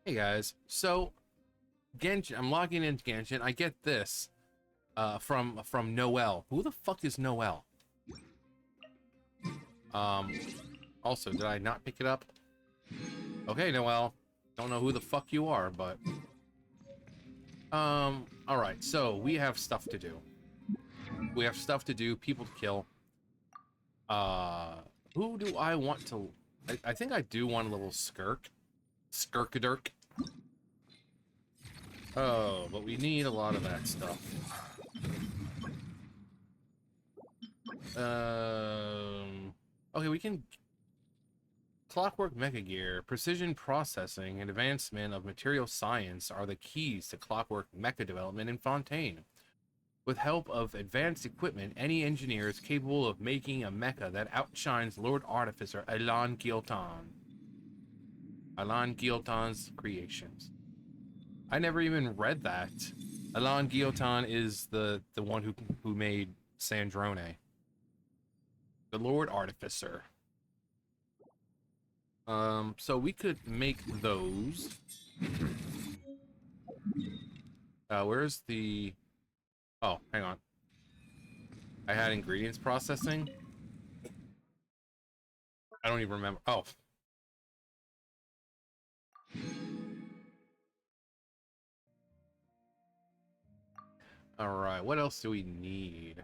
Hey guys, so Genshin, I'm logging into Genshin. I get this from Noel. Who the fuck is Noel? Um, also, did I not pick it up? Okay, Noel. Don't know who the fuck you are, but all right. So we have stuff to do. We have stuff to do. People to kill. Uh, who do I want to? I think I do want a little Skirkadirk. Oh, but we need a lot of that stuff. Okay, we can Clockwork Mecha Gear, precision processing, and advancement of material science are the keys to Clockwork Mecha development in Fontaine. With help of advanced equipment, any engineer is capable of making a mecha that outshines Lord Artificer Elan Giltan. Elan Giltan's creations. I never even read that. Elan Giltan is the one who made Sandrone. The Lord Artificer. So we could make those. Where's the... Oh, hang on. I had ingredients processing. I don't even remember. Oh. Alright, what else do we need?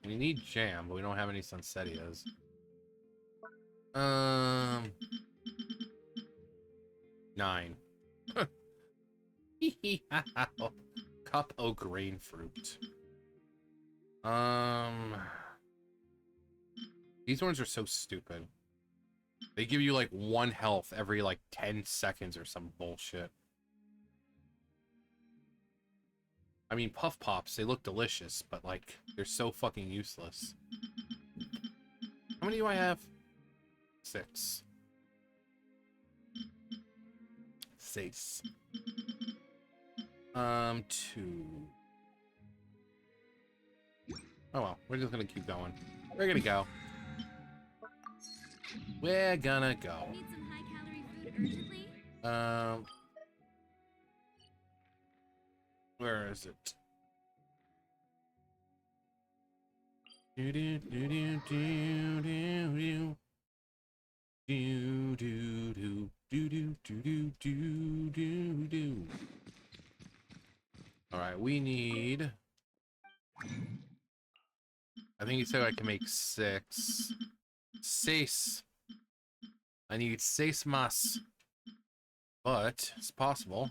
We need jam, but we don't have any Sunsetias. 9. Cup o' grain fruit. These ones are so stupid. They give you like 1 health every like 10 seconds or some bullshit. I mean, Puff Pops, they look delicious, but like, they're so fucking useless. How many do I have? 6. 6. 2. Oh well, we're just gonna keep going. We're gonna go. We're gonna go. Need some high-calorie food urgently? Where is it? Do do do do do do do do do do do do do do do. All right, we need. I think you said I can make 6. 6. I need 6 mas. But it's possible.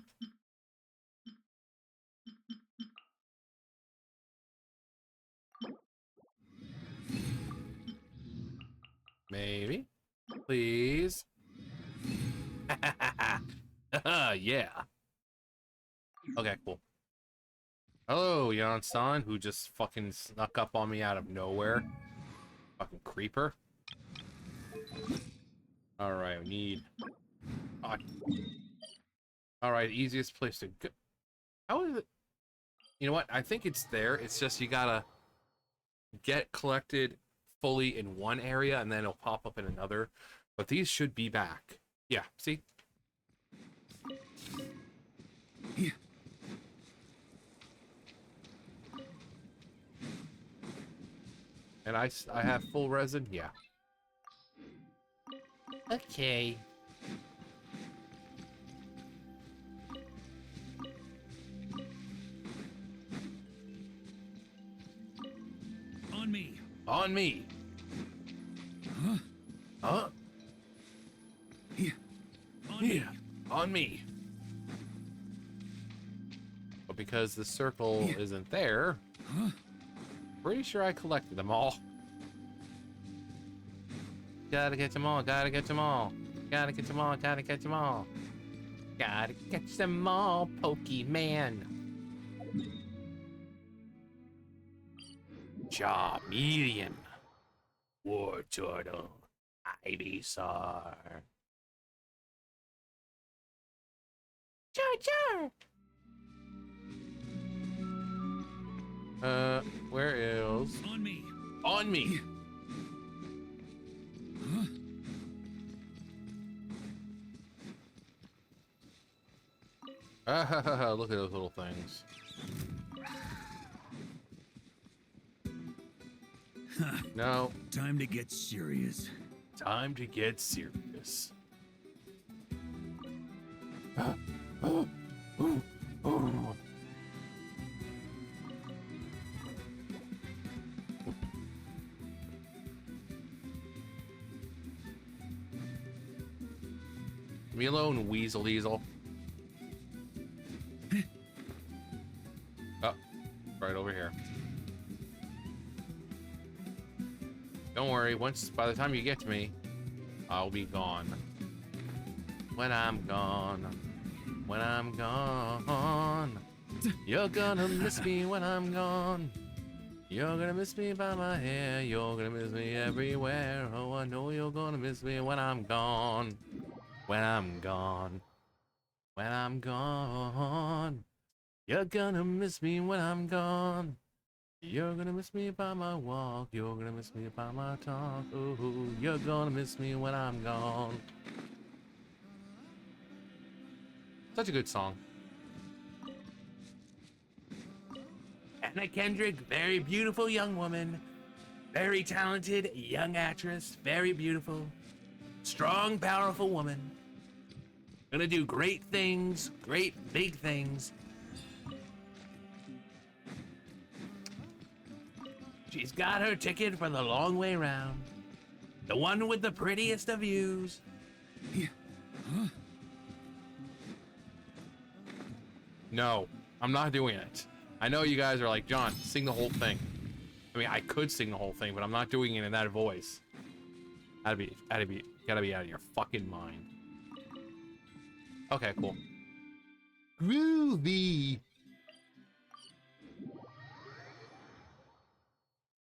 Maybe. Please. Yeah. Okay, cool. Hello, Yan-san, who just fucking snuck up on me out of nowhere. Fucking creeper. Alright, we need... Alright, easiest place to go... How is it? You know what? I think it's there. It's just you gotta get collected fully in one area, and then it'll pop up in another. But these should be back. Yeah, see? Yeah. And I have full resin? Yeah. Okay. On me. On me. Huh? Huh? Yeah. On Yeah. me. On me. But because the circle Yeah. isn't there, Huh? pretty sure I collected them all. Gotta get them all, gotta get them all. Gotta get them all, gotta get them all. Gotta catch them all, Pokemon. Charmeleon. War Turtle. Ivysaur. Char. Where is... On me. On me! Huh? Ah, look at those little things. No, Time to get serious. time to get serious. Leave me alone, Weasel Diesel. Oh, right over here. Don't worry, by the time you get to me, I'll be gone. When I'm gone, when I'm gone, you're gonna miss me when I'm gone. You're gonna miss me by my hair, you're gonna miss me everywhere. Oh, I know you're gonna miss me when I'm gone. When I'm gone, when I'm gone, you're gonna miss me when I'm gone. You're gonna miss me by my walk, you're gonna miss me by my talk. Ooh, you're gonna miss me when I'm gone. Such a good song. Anna Kendrick, very beautiful young woman, very talented young actress, very beautiful, strong, powerful woman. Gonna do great things, great big things. She's got her ticket for the long way round. The one with the prettiest of views. Huh? No, I'm not doing it. I know you guys are like, John, sing the whole thing. I mean, I could sing the whole thing, but I'm not doing it in that voice. Gotta be out of your fucking mind. Okay, cool. Groovy.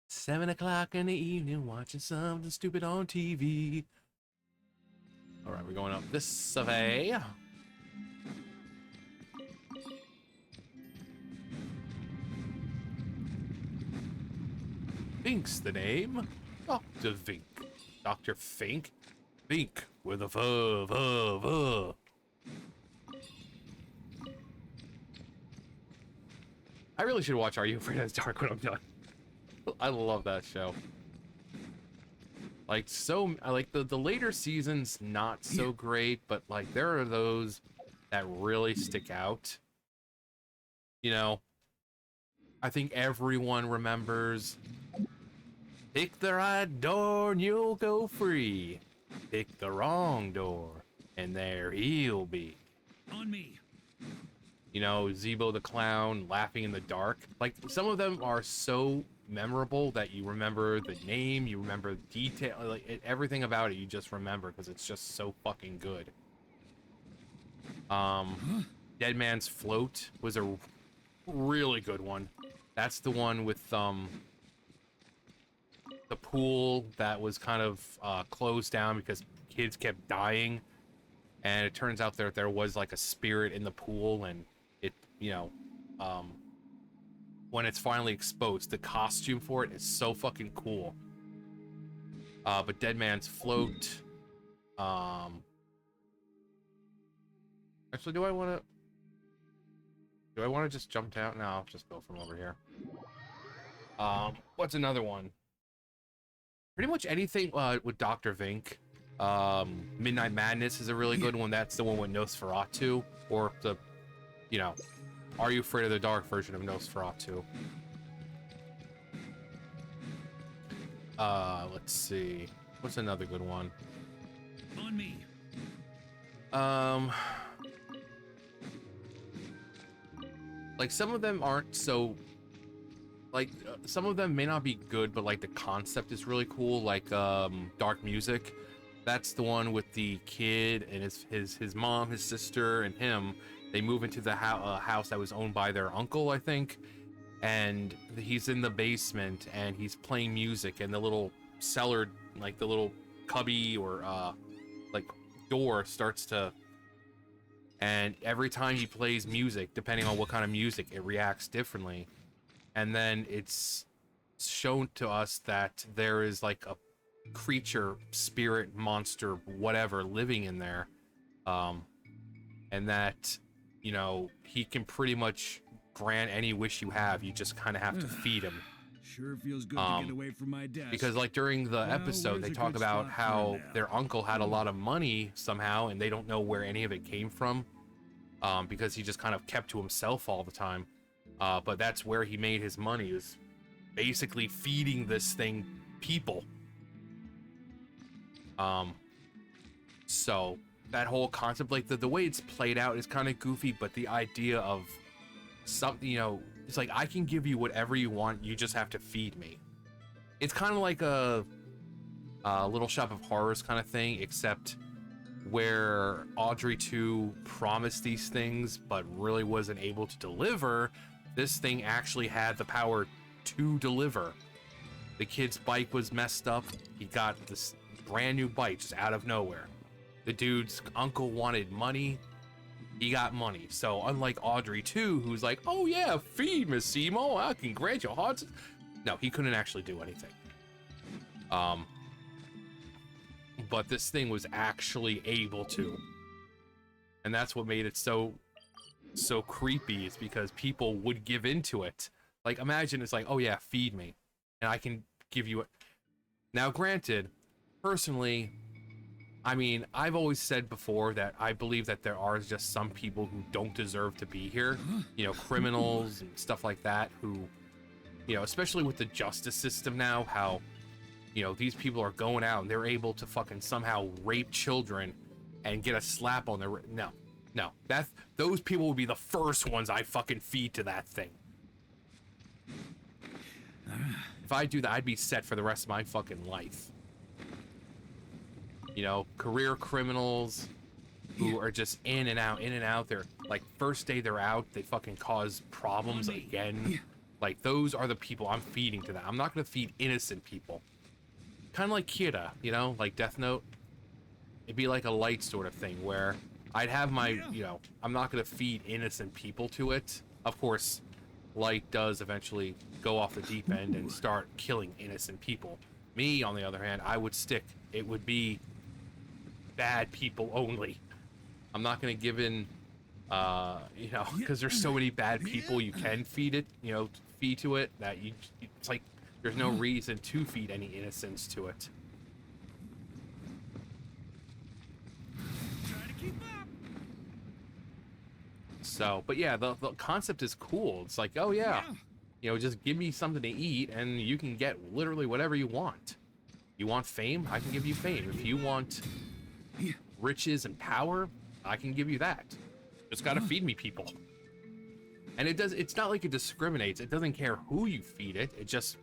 7 o'clock in the evening, watching something stupid on TV. All right, we're going up this way. Fink's the name. Dr. Vink. Dr. Fink? Vink with a fuh. I really should watch Are You Afraid of the Dark when I'm done. I love that show. Like, the later seasons not so great, but like there are those that really stick out. You know, I think everyone remembers pick the right door and you'll go free. Pick the wrong door and there he'll be. On me. You know, Zebo the Clown laughing in the dark. Like, some of them are so memorable that you remember the name, you remember detail, like everything about it you just remember because it's just so fucking good. Dead Man's Float was a really good one. That's the one with the pool that was kind of closed down because kids kept dying, and it turns out there was like a spirit in the pool, and it, you know, when it's finally exposed, the costume for it is so fucking cool. But Dead Man's Float, actually, do I want to just jump down? No, I'll just go from over here. What's another one? Pretty much anything with Dr. Vink. Midnight Madness is a really good one. That's the one with Nosferatu, or the, you know, Are You Afraid of the Dark version of Nosferatu. Let's see. What's another good one? On me. Like, some of them aren't so, like, some of them may not be good, but like the concept is really cool. Like Dark Music. That's the one with the kid and his mom, his sister, and him. They move into the house that was owned by their uncle, I think, and he's in the basement and he's playing music, and the little cellar, like the little cubby or like door starts to, and every time he plays music, depending on what kind of music, it reacts differently. And then it's shown to us that there is like a creature, spirit, monster, whatever, living in there, and that you know, he can pretty much grant any wish you have. You just kind of have to feed him. Sure feels good to get away from my desk. Because like during the episode, where's they a talk good about spot for how now? their uncle had a lot of money somehow, and they don't know where any of it came from, because he just kind of kept to himself all the time. But that's where he made his money, is basically feeding this thing people. So that whole concept, like the way it's played out is kind of goofy, but the idea of something, you know, it's like, I can give you whatever you want, you just have to feed me. It's kind of like a Little Shop of Horrors kind of thing, except where Audrey 2 promised these things but really wasn't able to deliver. This thing actually had the power to deliver. The kid's bike was messed up. He got this brand new bike just out of nowhere. The dude's uncle wanted money. He got money. So unlike Audrey 2, who's like, oh yeah, feed Miss Simo, I can grant your hearts. No, he couldn't actually do anything. But this thing was actually able to. And that's what made it so creepy, is because people would give into it. Like, imagine it's like, oh yeah, feed me, and I can give you it. Now, granted, personally, I mean, I've always said before that I believe that there are just some people who don't deserve to be here. You know, criminals and stuff like that, who, you know, especially with the justice system now, how, you know, these people are going out and they're able to fucking somehow rape children and get a slap on their... No, those people would be the first ones I fucking feed to that thing. If I do that, I'd be set for the rest of my fucking life. You know, career criminals who are just in and out. They're like, first day they're out, they fucking cause problems again. Like, those are the people I'm feeding to that. I'm not gonna feed innocent people. Kind of like Kira, you know, like Death Note. It'd be like a light sort of thing where I'd have my, you know, I'm not going to feed innocent people to it. Of course, Light does eventually go off the deep end and start killing innocent people. Me, on the other hand, I would stick. It would be bad people only. I'm not going to give in, you know, because there's so many bad people you can feed it, you know, feed to it, that it's like, there's no reason to feed any innocence to it. So, but yeah, the concept is cool. It's like, oh yeah, you know, just give me something to eat and you can get literally whatever you want. You want fame? I can give you fame. If you want riches and power, I can give you that. Just gotta feed me people. And it's not like it discriminates. It doesn't care who you feed it. It just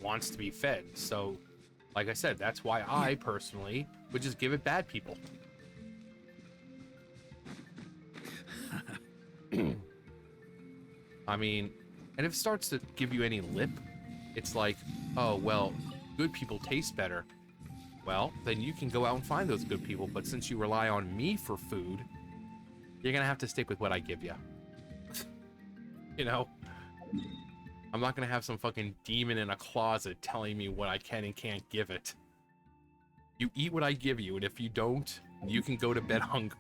wants to be fed. So, like I said, that's why I personally would just give it bad people. I mean, and if it starts to give you any lip, it's like, oh, well, good people taste better. Well, then you can go out and find those good people, but since you rely on me for food, you're gonna have to stick with what I give you. You know? I'm not gonna have some fucking demon in a closet telling me what I can and can't give it. You eat what I give you, and if you don't, you can go to bed hungry.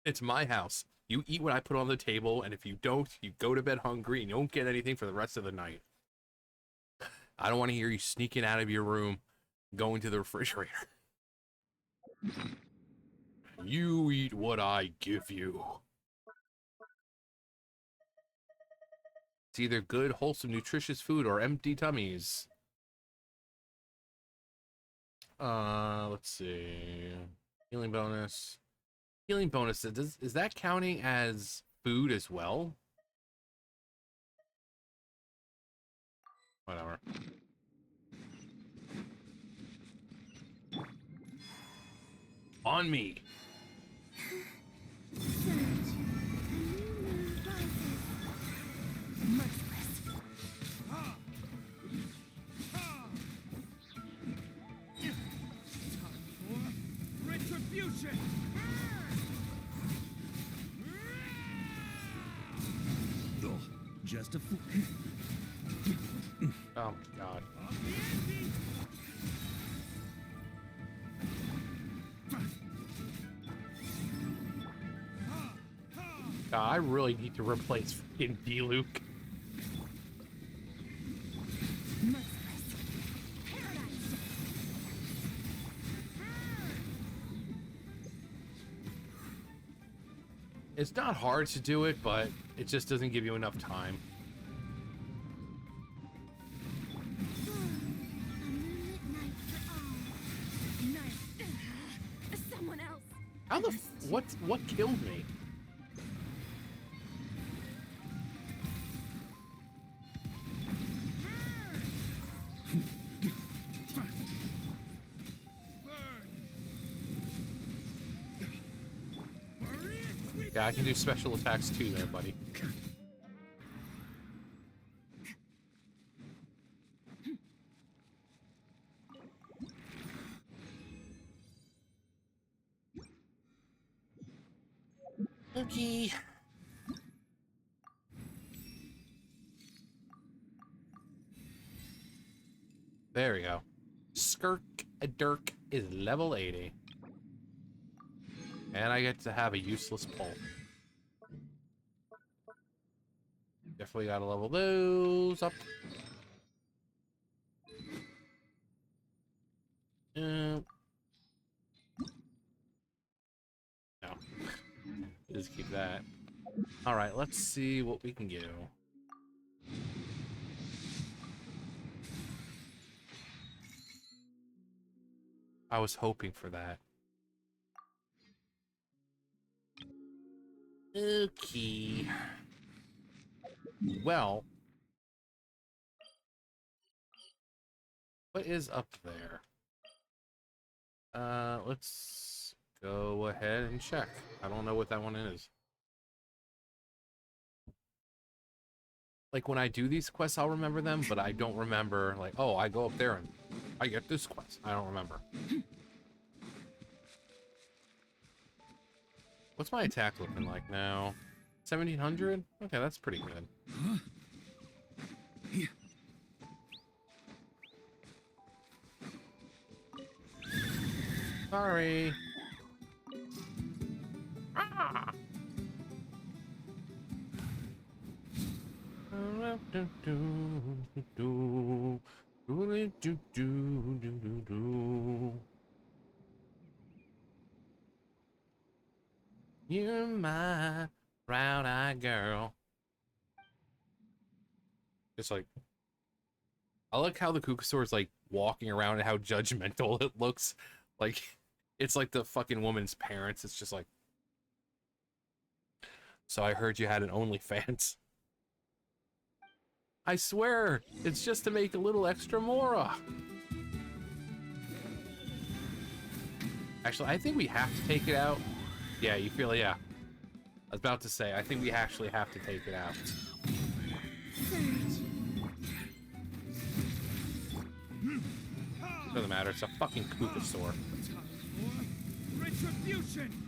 It's my house. You eat what I put on the table, and if you don't, you go to bed hungry and you don't get anything for the rest of the night. I don't want to hear you sneaking out of your room, going to the refrigerator. You eat what I give you. It's either good, wholesome, nutritious food or empty tummies. Let's see. Healing bonus. Healing bonus, is that counting as food as well? Whatever. On me. Retribution! just a fool. Oh my god. God, I really need to replace fucking D-Luke. It's not hard to do it, but it just doesn't give you enough time. Someone else. How the what killed me? Yeah, I can do special attacks too there, buddy. Okay. There we go. Skirk a Dirk is level 80. And I get to have a useless pole. Definitely gotta level those up. No. Just keep that. Alright, let's see what we can do. I was hoping for that. Okay. Well, what is up there? Let's go ahead and check. I don't know what that one is. Like, when I do these quests, I'll remember them, but I don't remember, like, oh, I go up there and I get this quest. I don't remember. What's my attack looking like now? 1700? Okay, that's pretty good. Huh? Yeah. Sorry. Ah! You're my brown-eyed girl. It's like, I like how the Kukasaur is like walking around and how judgmental it looks. Like, it's like the fucking woman's parents. It's just like, so I heard you had an OnlyFans. I swear, it's just to make a little extra Mora. Actually, I think we have to take it out. Yeah, you feel, yeah. I was about to say, I think we actually have to take it out. Doesn't matter, it's a fucking Kukasaur. Retribution.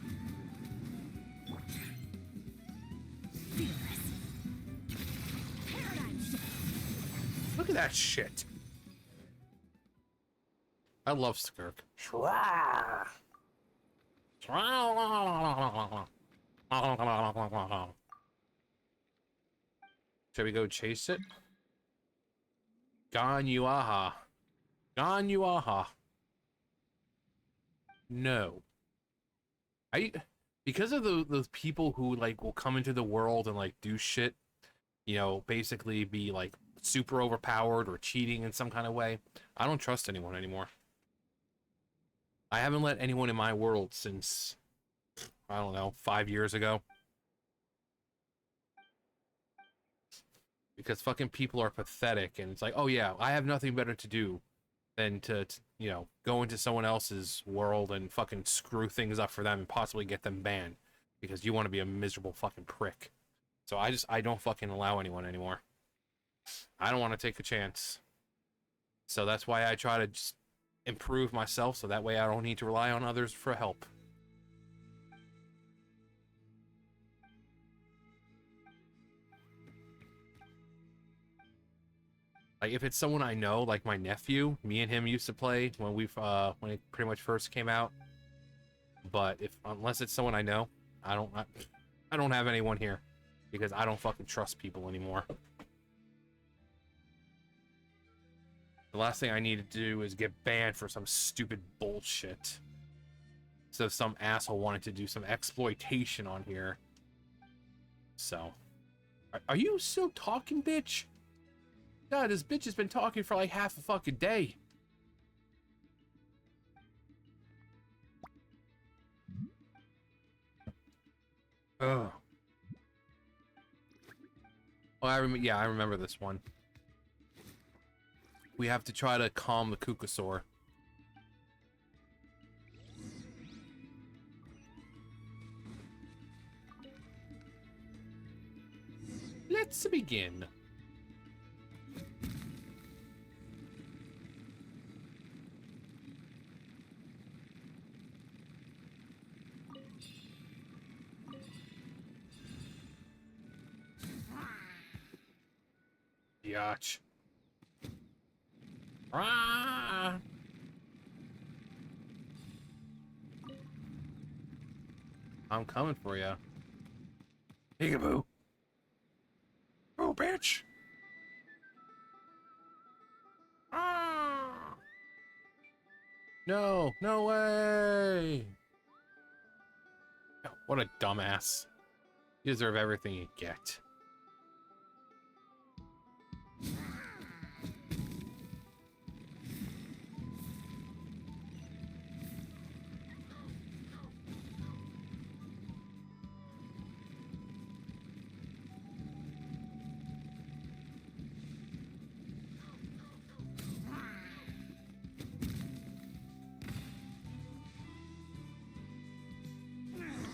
Look at that shit. I love Skirk. Shall we go chase it? Ganyuaha. Ganyuaha. No. Because of those people who like will come into the world and like do shit, you know, basically be like super overpowered or cheating in some kind of way, I don't trust anyone anymore. I haven't let anyone in my world since, I don't know, 5 years ago. Because fucking people are pathetic, and it's like, oh yeah, I have nothing better to do than to you know, go into someone else's world and fucking screw things up for them and possibly get them banned because you want to be a miserable fucking prick. So I don't fucking allow anyone anymore. I don't want to take a chance. So that's why I try to just improve myself so that way I don't need to rely on others for help. Like if it's someone I know, like my nephew, me and him used to play when it pretty much first came out. But unless it's someone I know, I don't have anyone here because I don't fucking trust people anymore. The last thing I need to do is get banned for some stupid bullshit. So some asshole wanted to do some exploitation on here. So, are you still talking, bitch? God, this bitch has been talking for like half a fucking day. Ugh. Oh, yeah, I remember this one. We have to try to calm the Kukasaur. Let's begin. Yatch. Ah! I'm coming for you. Peekaboo. Oh, bitch. Ah! No, no way. What a dumbass. You deserve everything you get.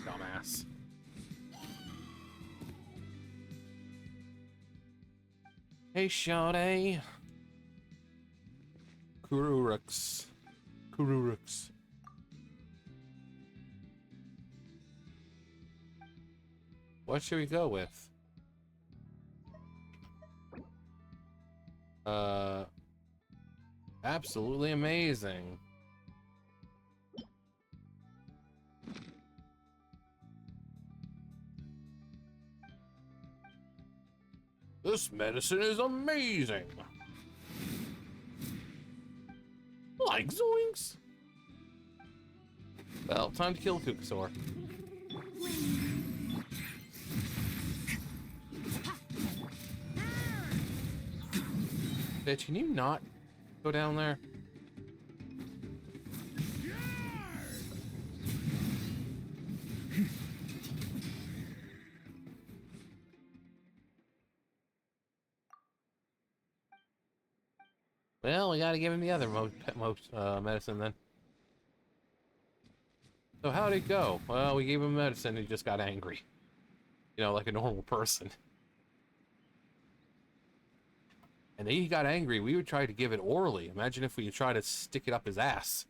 Dumbass. Hey, Shawty. Kururux. Kururux. What should we go with? Absolutely amazing. This medicine is amazing. Like zoinks. Well, time to kill Kukasaur. Bitch, can you not go down there? Well, we gotta give him the other medicine then. So how'd it go? Well, we gave him medicine, he just got angry. You know, like a normal person. And then he got angry, we would try to give it orally. Imagine if we try to stick it up his ass.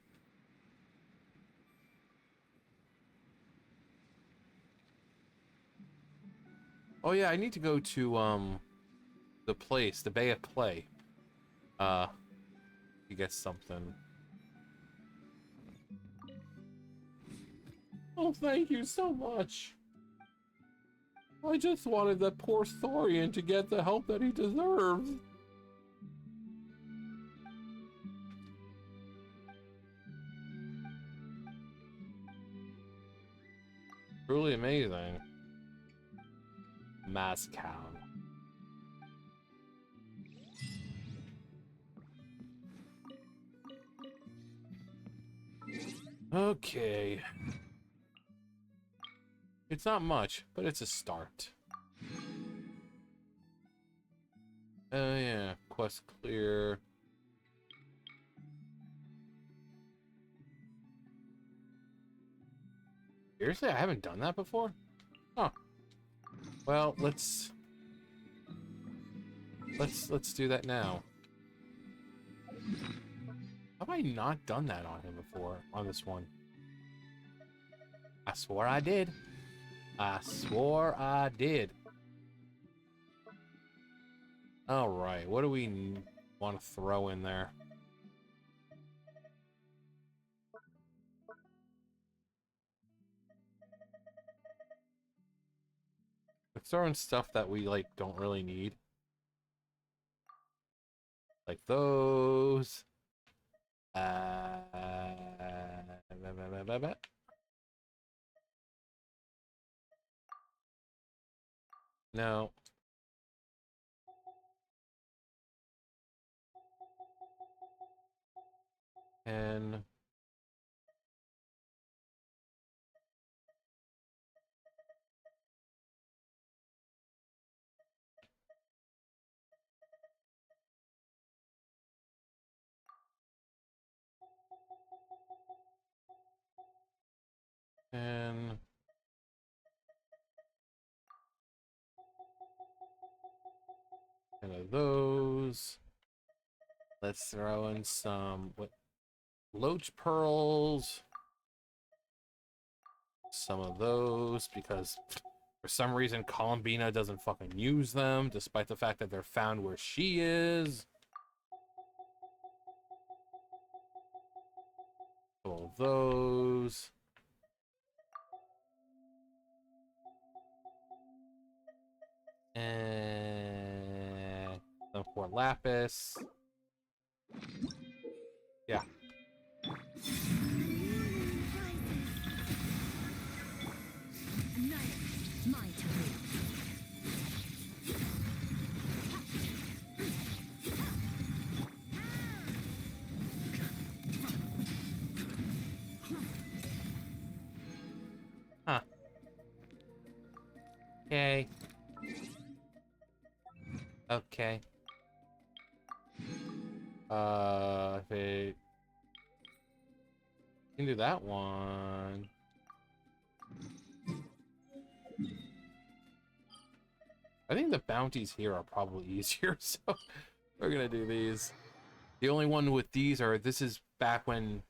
Oh yeah, I need to go to, the place, the Bay of Play. You get something. Oh, thank you so much. I just wanted that poor Thorian to get the help that he deserves. Truly amazing. Moscow. Okay. It's not much, but it's a start. Oh yeah, quest clear. Seriously, I haven't done that before? Huh. Well, let's do that now. Have I not done that on him before, on this one? I swore I did. I swore I did. Alright, what do we... want to throw in there. Let's throw in stuff that we like don't really need. Like those. No. And and of those. Let's throw in some what loach pearls. Some of those because for some reason Columbina doesn't fucking use them, despite the fact that they're found where she is. All those. And some for lapis. Yeah. My turn. Huh. Okay. Okay. If it can do that one. I think the bounties here are probably easier, so we're gonna do these. The only one with these are, this is back when,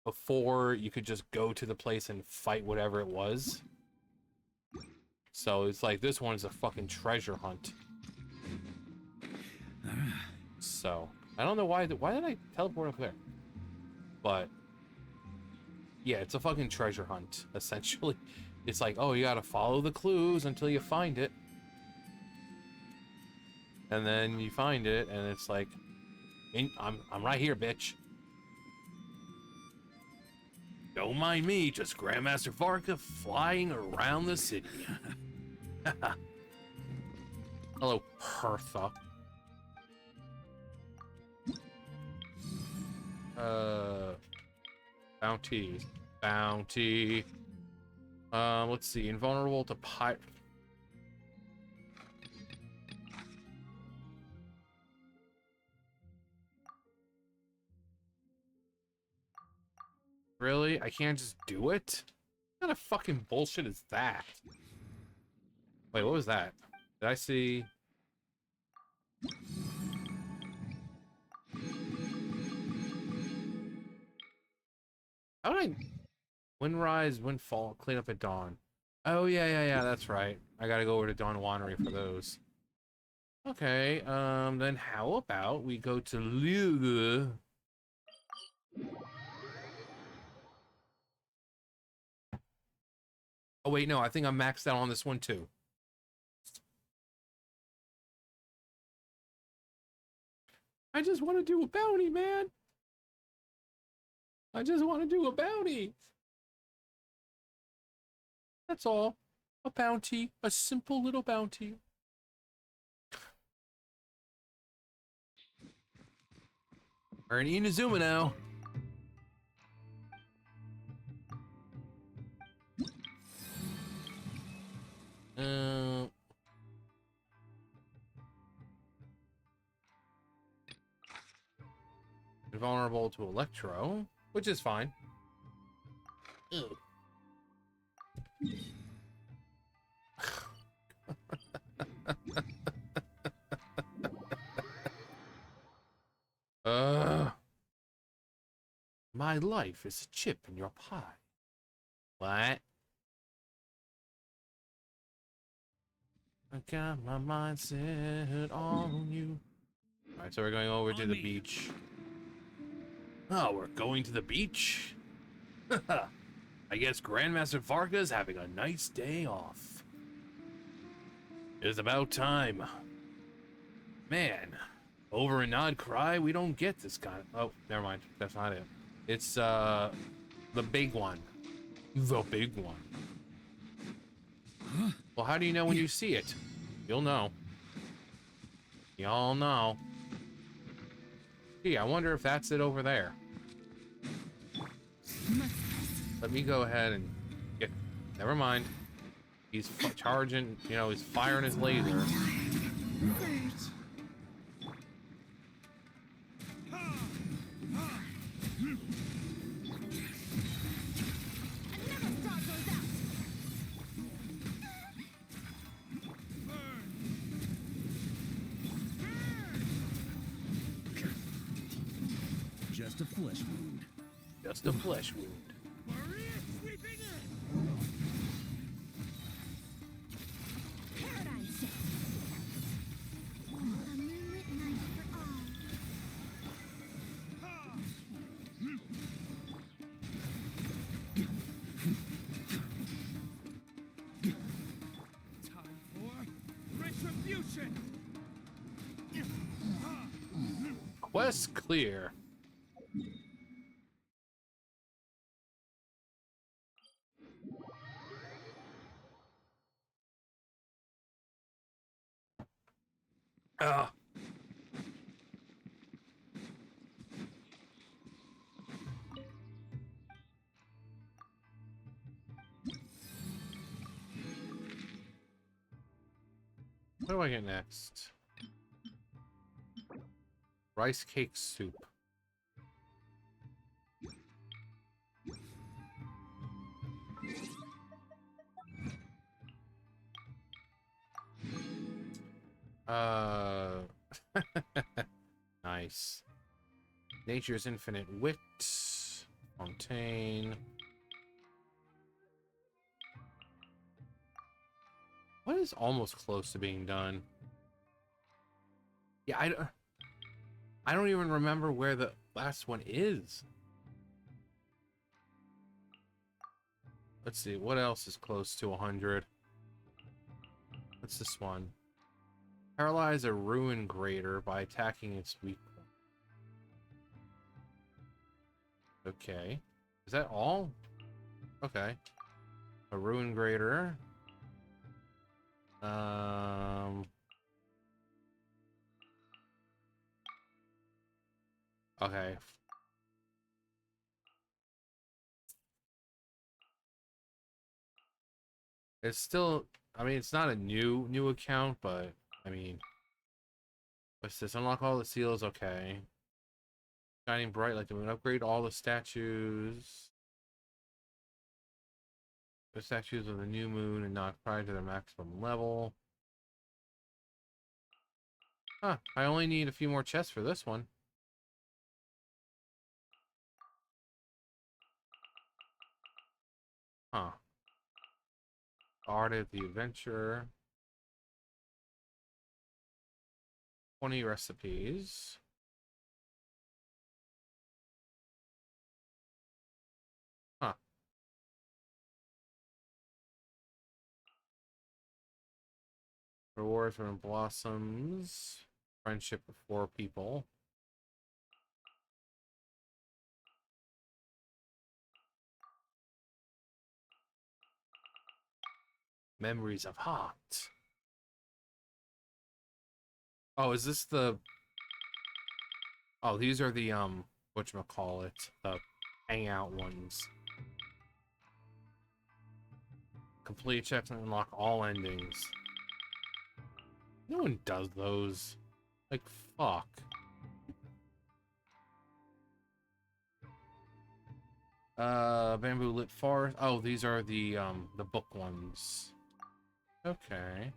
before you could just go to the place and fight whatever it was. So it's like, this one's a fucking treasure hunt. So, I don't know why did I teleport up there? But, yeah, it's a fucking treasure hunt, essentially. It's like, oh, you gotta follow the clues until you find it. And then you find it, and it's like, I'm right here, bitch. Don't mind me, just Grandmaster Varka flying around the city. Hello, Pertha. Bounty. Bounty. Let's see. Invulnerable to pirate. Really? I can't just do it? What kind of fucking bullshit is that? Wait, what was that? Did I see... How did I... Windrise, Windfall, clean up at dawn. Oh, yeah, that's right. I gotta go over to Dawn Winery for those. Okay, then how about we go to Lugu? Oh, wait, no, I think I'm maxed out on this one, too. I just want to do a bounty, man. I just want to do a bounty. That's all. A bounty. A simple little bounty. We're in Inazuma now. Invulnerable to Electro, which is fine. Ew. My life is a chip in your pie. What? I got my mind set on you. Alright, so we're going over to On the me. beach. Oh, we're going to the beach? I guess Grandmaster Varga's having a nice day off. It's about time. Man, over in Nod Cry, we don't get this kind of... Oh, never mind. That's not it. It's, the big one. The big one. Well, how do you know when you see it? You'll know. Y'all know. Gee, I wonder if that's it over there. Let me go ahead and get... Never mind. He's charging, you know, he's firing his laser. Just a flesh wound. Just a flesh wound. Maria sweeping in. Paradigm shift. A moonlit night for all. Time for retribution. Quest clear. Ah. What do I get next? Rice cake soup. Nice. Nature's infinite wit. Fontaine. What is almost close to being done? Yeah, I don't even remember where the last one is. Let's see, what else is close to 100? What's this one? Paralyze a ruin grader by attacking its weak point. Okay. Is that all? Okay. A ruin grader. Okay. It's still, I mean, it's not a new account, but I mean, what's this? Unlock all the seals. Okay. Shining bright like the moon. Upgrade all the statues. The statues of the new moon and not prior to their maximum level. Huh. I only need a few more chests for this one. Huh. Art of the Adventurer. 20 recipes. Huh. Rewards from Blossoms. Friendship with 4 people. Memories of Heart. Oh, is this the... Oh, these are the, whatchamacallit, the hangout ones. Complete checks and unlock all endings. No one does those. Like, fuck. Bamboo lit forest. Oh, these are the book ones. Okay.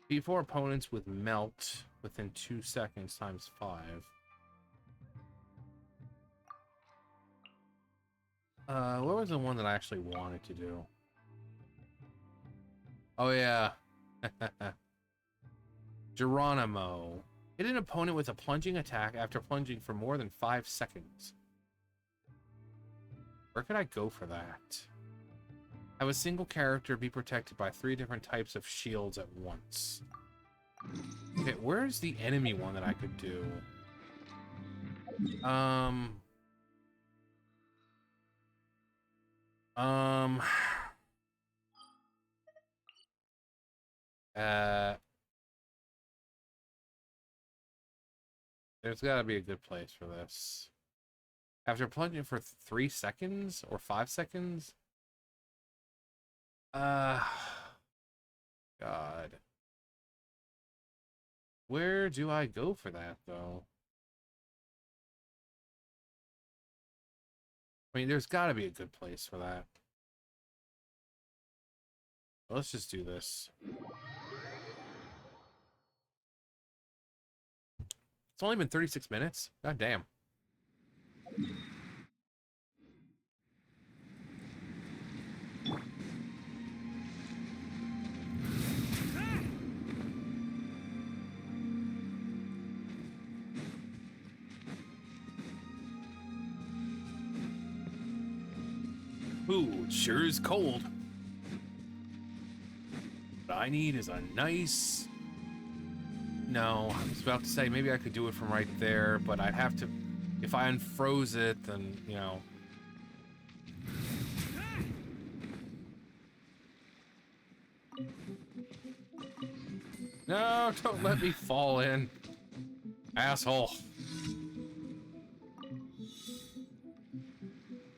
Before opponents with melt within 2 seconds times 5. What was the one that I actually wanted to do? Oh yeah. Geronimo. Hit an opponent with a plunging attack after plunging for more than 5 seconds. Where could I go for that? Have a single character be protected by 3 different types of shields at once. Okay, where's the enemy one that I could do? Um, uh, there's got to be a good place for this. After plunging for 3 seconds or 5 seconds? Uh, God. Where do I go for that, though? I mean, there's got to be a good place for that. Let's just do this. It's only been 36 minutes? God damn. Ooh, it sure is cold. What I need is a nice... No, I was about to say maybe I could do it from right there, but I'd have to... If I unfroze it, then, you know... No, don't let me fall in. Asshole.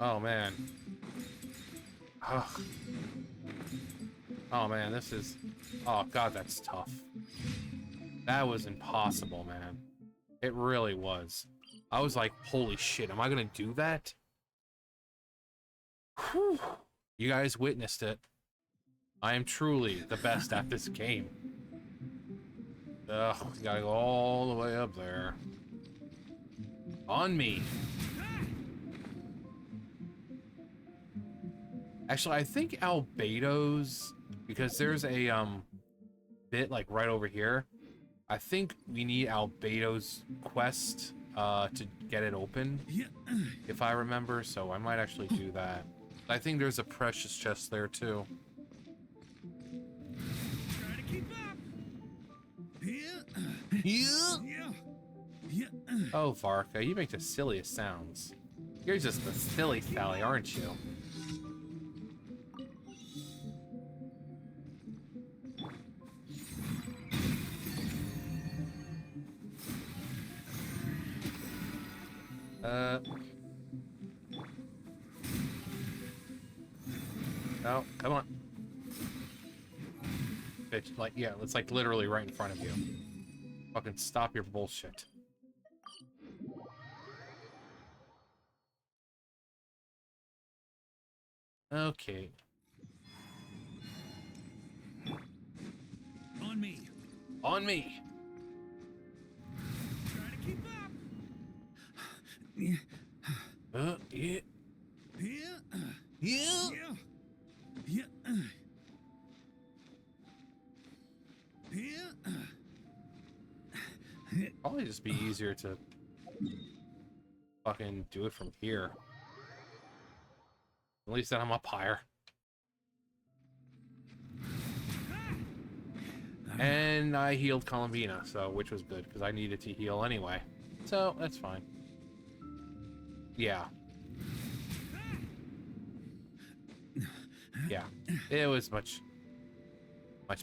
Oh, man. Ugh. Oh, man, this is... Oh, God, that's tough. That was impossible, man. It really was. I was like, holy shit, am I gonna do that? Whew. You guys witnessed it. I am truly the best at this game. Ugh, gotta go all the way up there. On me. Actually, I think Albedo's, because there's a bit like right over here. I think we need Albedo's quest to get it open, if I remember. So I might actually do that. I think there's a precious chest there too. Try to keep up. Oh, Varka, you make the silliest sounds. You're just the silly Sally, aren't you? No, come on. Bitch, like, yeah, it's like literally right in front of you. Fucking stop your bullshit. Okay. On me. On me. Try to keep up. Yeah. Yeah. Yeah. Probably just be easier to fucking do it from here. At least then I'm up higher. And I healed Columbina, so which was good because I needed to heal anyway. So that's fine. Yeah. Yeah. It was much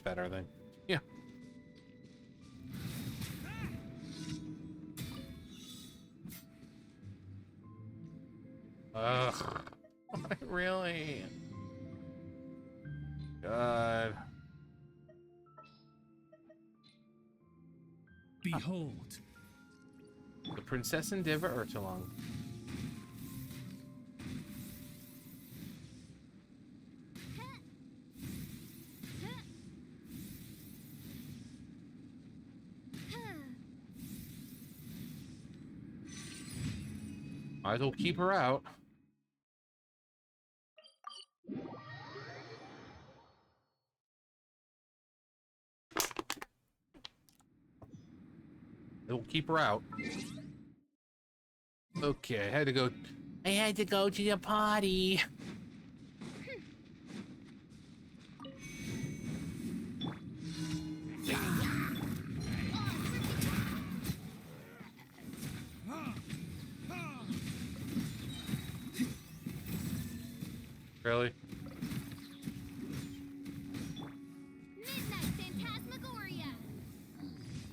better than yeah. Ugh. Really? God. Behold. The Princess and Diva Urtalung. Might as well keep her out. It'll keep her out. Okay, I had to go to the potty. Really? Midnight Phantasmagoria.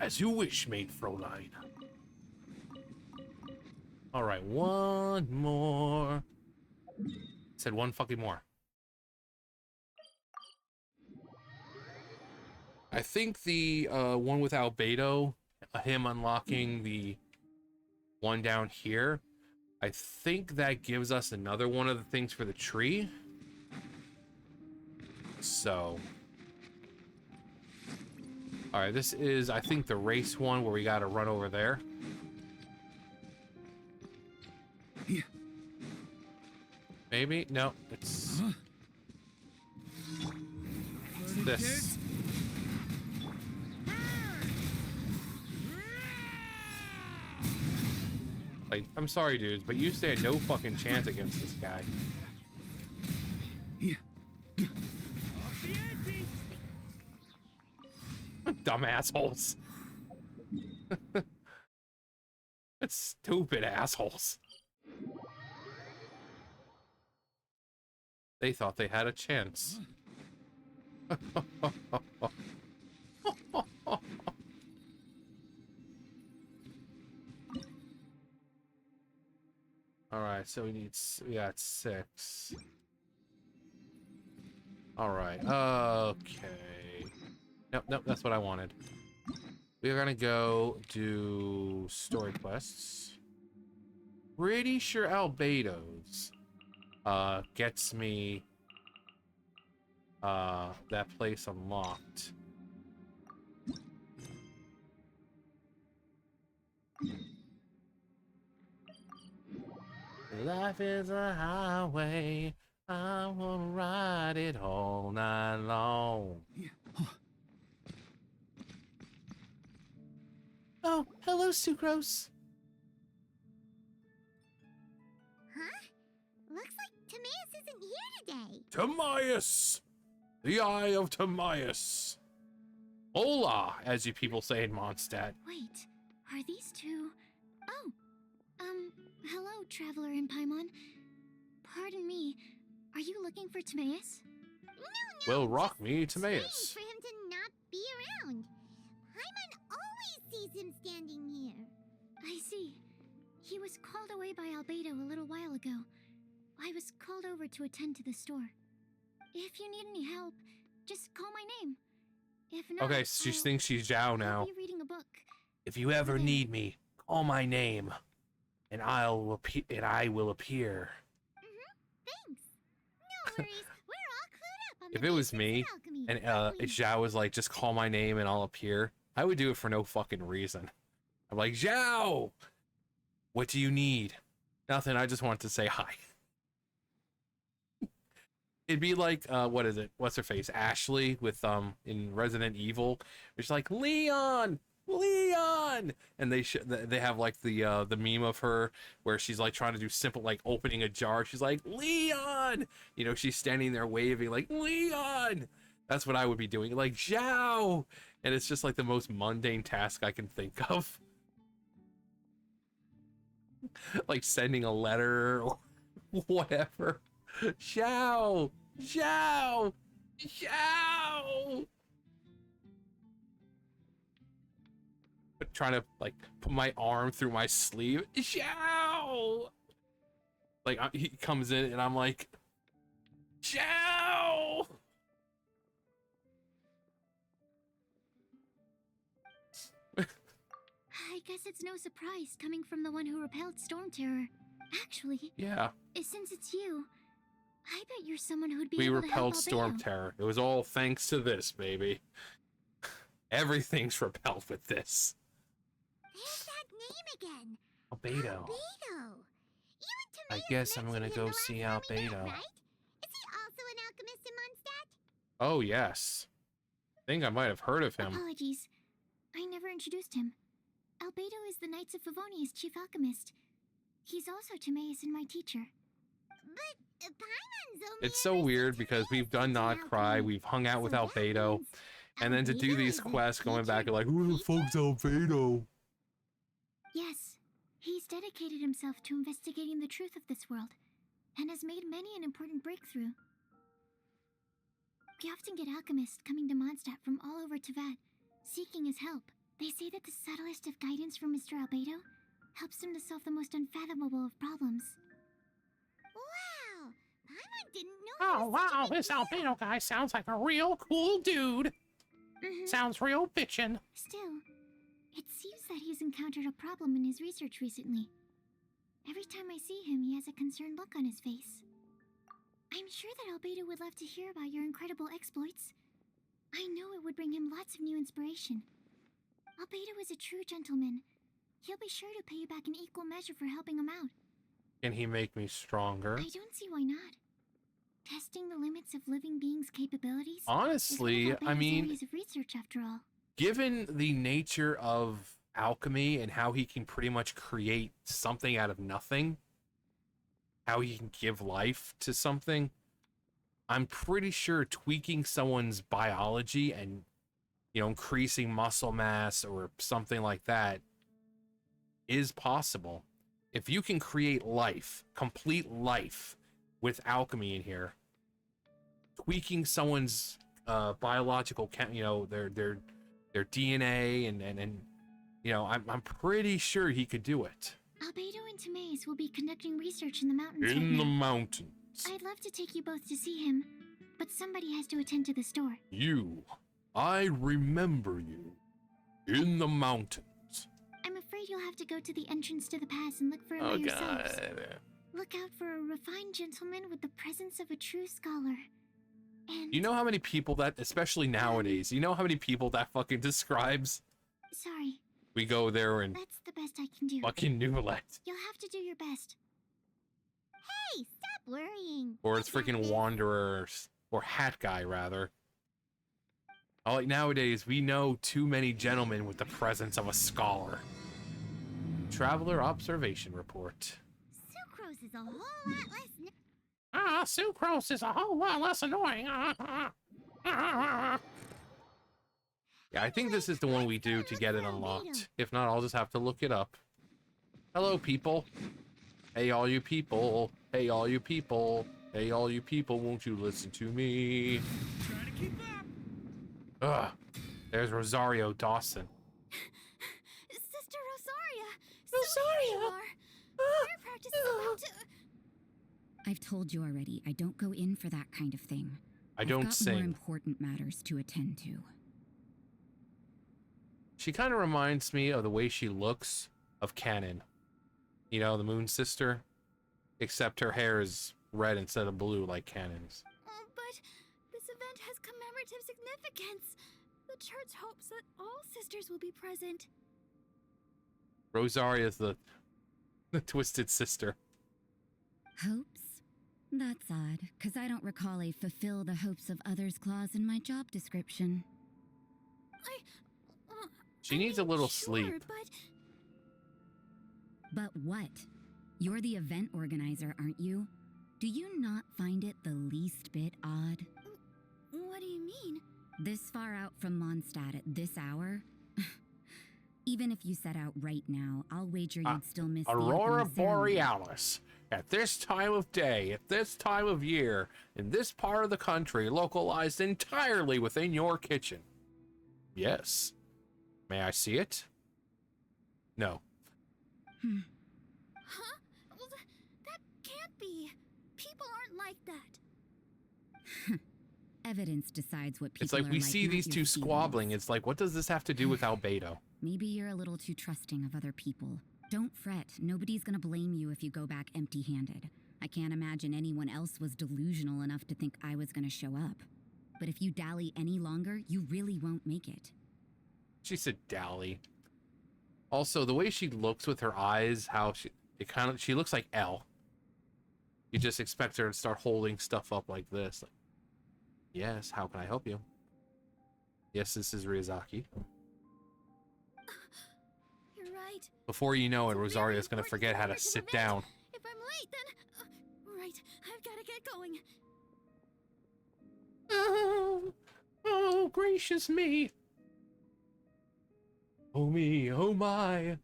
As you wish, mate Fräulein. All right, one more. Said one fucking more. I think the one with Albedo, him unlocking the one down here, I think that gives us another one of the things for the tree. So, all right, this is, I think, the race one where we got to run over there. Yeah. Maybe? No, it's this. Like, I'm sorry, dudes, but you stand no fucking chance against this guy. Yeah. Dumb assholes. It's stupid assholes. They thought they had a chance. All right, so we got 6. All right, okay. Nope, that's what I wanted. We're gonna go do story quests. Pretty sure Albedo's gets me that place unlocked. Life is a highway, I wanna ride it all night long. Yeah. Oh, hello, Sucrose. Huh? Looks like Timaeus isn't here today. Timaeus! The Eye of Timaeus. Hola, as you people say in Mondstadt. Wait, are these two? Oh, hello, Traveler in Paimon. Pardon me, are you looking for Timaeus? No, Well, rock me, strange Timaeus. for him to not be around. Paimon always sees him standing here. I see. He was called away by Albedo a little while ago. I was called over to attend to the store. If you need any help, just call my name. If not, Okay, she I'll thinks she's Zhao now. be reading a book. If you ever Okay. need me, call my name, and I will appear. Thanks. No worries. We're all clued up on If the it was basics me, of alchemy, and aren't we? Zhao was like, just call my name and I'll appear, I would do it for no fucking reason. I'm like, Zhao, what do you need? Nothing. I just want to say hi. It'd be like, what is it? What's her face? Ashley with in Resident Evil. It's like Leon, and they have like the meme of her where she's like trying to do simple like opening a jar. She's like Leon, you know, she's standing there waving like Leon. That's what I would be doing, like Zhao, and it's just like the most mundane task I can think of, like sending a letter or whatever. Zhao. Zhao! Zhao! Trying to like put my arm through my sleeve. Zhao! Like he comes in and I'm like, Zhao! I guess it's no surprise coming from the one who repelled Storm Terror. Actually, Yeah, since it's you, I bet you're someone who'd be we able to help repelled Storm Albedo. Terror. It was all thanks to this, baby. Everything's repelled with this. There's that name again. Albedo. Albedo. You and I Timaeus guess I'm mentioned gonna him go the see last time we met, Albedo. right? Is he also an alchemist in Mondstadt? Oh, yes. I think I might have heard of him. Apologies. I never introduced him. Albedo is the Knights of Favonia's chief alchemist. He's also Timaeus and my teacher. But Paimon's only It's so weird because we've done Not Cry, we've hung out with Albedo, and then to do these quests going back and like, who the fuck's Albedo? Yes, he's dedicated himself to investigating the truth of this world, and has made many an important breakthrough. We often get alchemists coming to Mondstadt from all over Teyvat, seeking his help. They say that the subtlest of guidance from Mr. Albedo helps him to solve the most unfathomable of problems. Wow! Paimon didn't know. Oh wow, this Albedo guy sounds like a real cool dude. Sounds real bitchin'. Still, it seems that he's encountered a problem in his research recently. Every time I see him, he has a concerned look on his face. I'm sure that Albedo would love to hear about your incredible exploits. I know it would bring him lots of new inspiration. Albedo is a true gentleman. He'll be sure to pay you back in equal measure for helping him out. Can he make me stronger? I don't see why not. Testing the limits of living beings' capabilities. Honestly, I mean, areas of research after all. Given the nature of alchemy and how he can pretty much create something out of nothing, how he can give life to something, I'm pretty sure tweaking someone's biology and, you know, increasing muscle mass or something like that is possible. If you can create life, complete life with alchemy in here, tweaking someone's biological, you know, their DNA and you know, I'm pretty sure he could do it. Albedo and Timaeus will be conducting research in the mountains. In the mountains. I'd love to take you both to see him, but somebody has to attend to the store. You. I remember you. In the mountains. I'm afraid you'll have to go to the entrance to the pass and look for it by yourselves. Look out for a refined gentleman with the presence of a true scholar. And you know how many people that, especially nowadays, you know how many people that fucking describes? sorry, We go there and that's the best I can do. fucking noodle it. You'll have to do your best. Hey, stop worrying. Or it's I got freaking this. wanderers. Or hat guy, rather. Oh, like nowadays, we know too many gentlemen with the presence of a scholar. Traveler observation report. Sucrose is a whole lot less. Sucrose is a whole lot less annoying. Yeah, I think this is the one we do to get it unlocked. If not, I'll just have to look it up. Hello, people. Hey, all you people. Hey, all you people. Hey, all you people, won't you listen to me? Try to keep up. Ugh. There's Rosario Dawson. Sister Rosaria! So here you are! Prayer practice is about to... I've told you already, I don't go in for that kind of thing. I I've don't got sing. more important matters to attend to. She kind of reminds me of the way she looks of Canon. You know, the Moon Sister. Except her hair is red instead of blue like Canon's. Oh, but this event has commemorative significance. The church hopes that all sisters will be present. Rosaria's the twisted sister. Hopes? That's odd, because I don't recall a fulfill the hopes of others clause in my job description. She needs a little sure, sleep. But what? You're the event organizer, aren't you? Do you not find it the least bit odd? What do you mean? This far out from Mondstadt at this hour? Even if you set out right now, I'll wager you'd still miss the Aurora opening ceremony. Borealis. At this time of day, at this time of year, in this part of the country, localized entirely within your kitchen. Yes. May I see it? No. Huh? Well, that can't be. People aren't like that. Evidence decides what people It's like are we see not these your two feelings. squabbling. It's like, what does this have to do with Albedo? Maybe you're a little too trusting of other people. Don't fret. Nobody's gonna blame you if you go back empty-handed. I can't imagine anyone else was delusional enough to think I was gonna show up. But if you dally any longer, you really won't make it. She said dally. Also, the way she looks with her eyes, how she looks like Elle. You just expect her to start holding stuff up like this. Like, yes, how can I help you? Yes, this is Ryazaki. Your right. Before you know it, It's very Rosaria's gonna important forget how to to the sit event. down. If I'm late, then... right, I've got to get going. Oh, gracious me. Oh me, oh my.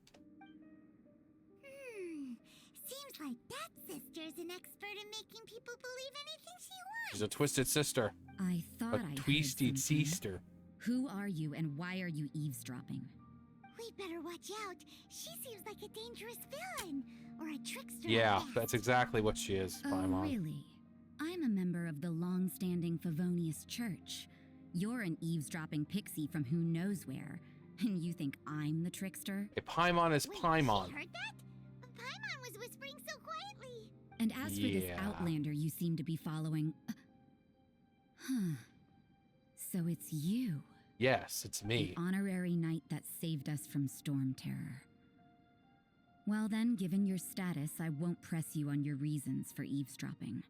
Seems like that sister's an expert in making people believe anything she wants. She's a twisted sister. I thought A I heard twisted something. sister. Who are you and why are you eavesdropping? We'd better watch out. She seems like a dangerous villain. Or a trickster. Yeah, at best. that's exactly what she is, Oh, Paimon. really? I'm a member of the long-standing Favonius Church. You're an eavesdropping pixie from who knows where, and you think I'm the trickster? Hey, Paimon is Wait, Paimon. She heard that? Paimon was whispering so quietly. And as for this Yeah. outlander you seem to be following... huh. So it's you. Yes, it's me. The honorary knight that saved us from storm terror. Well then, given your status, I won't press you on your reasons for eavesdropping.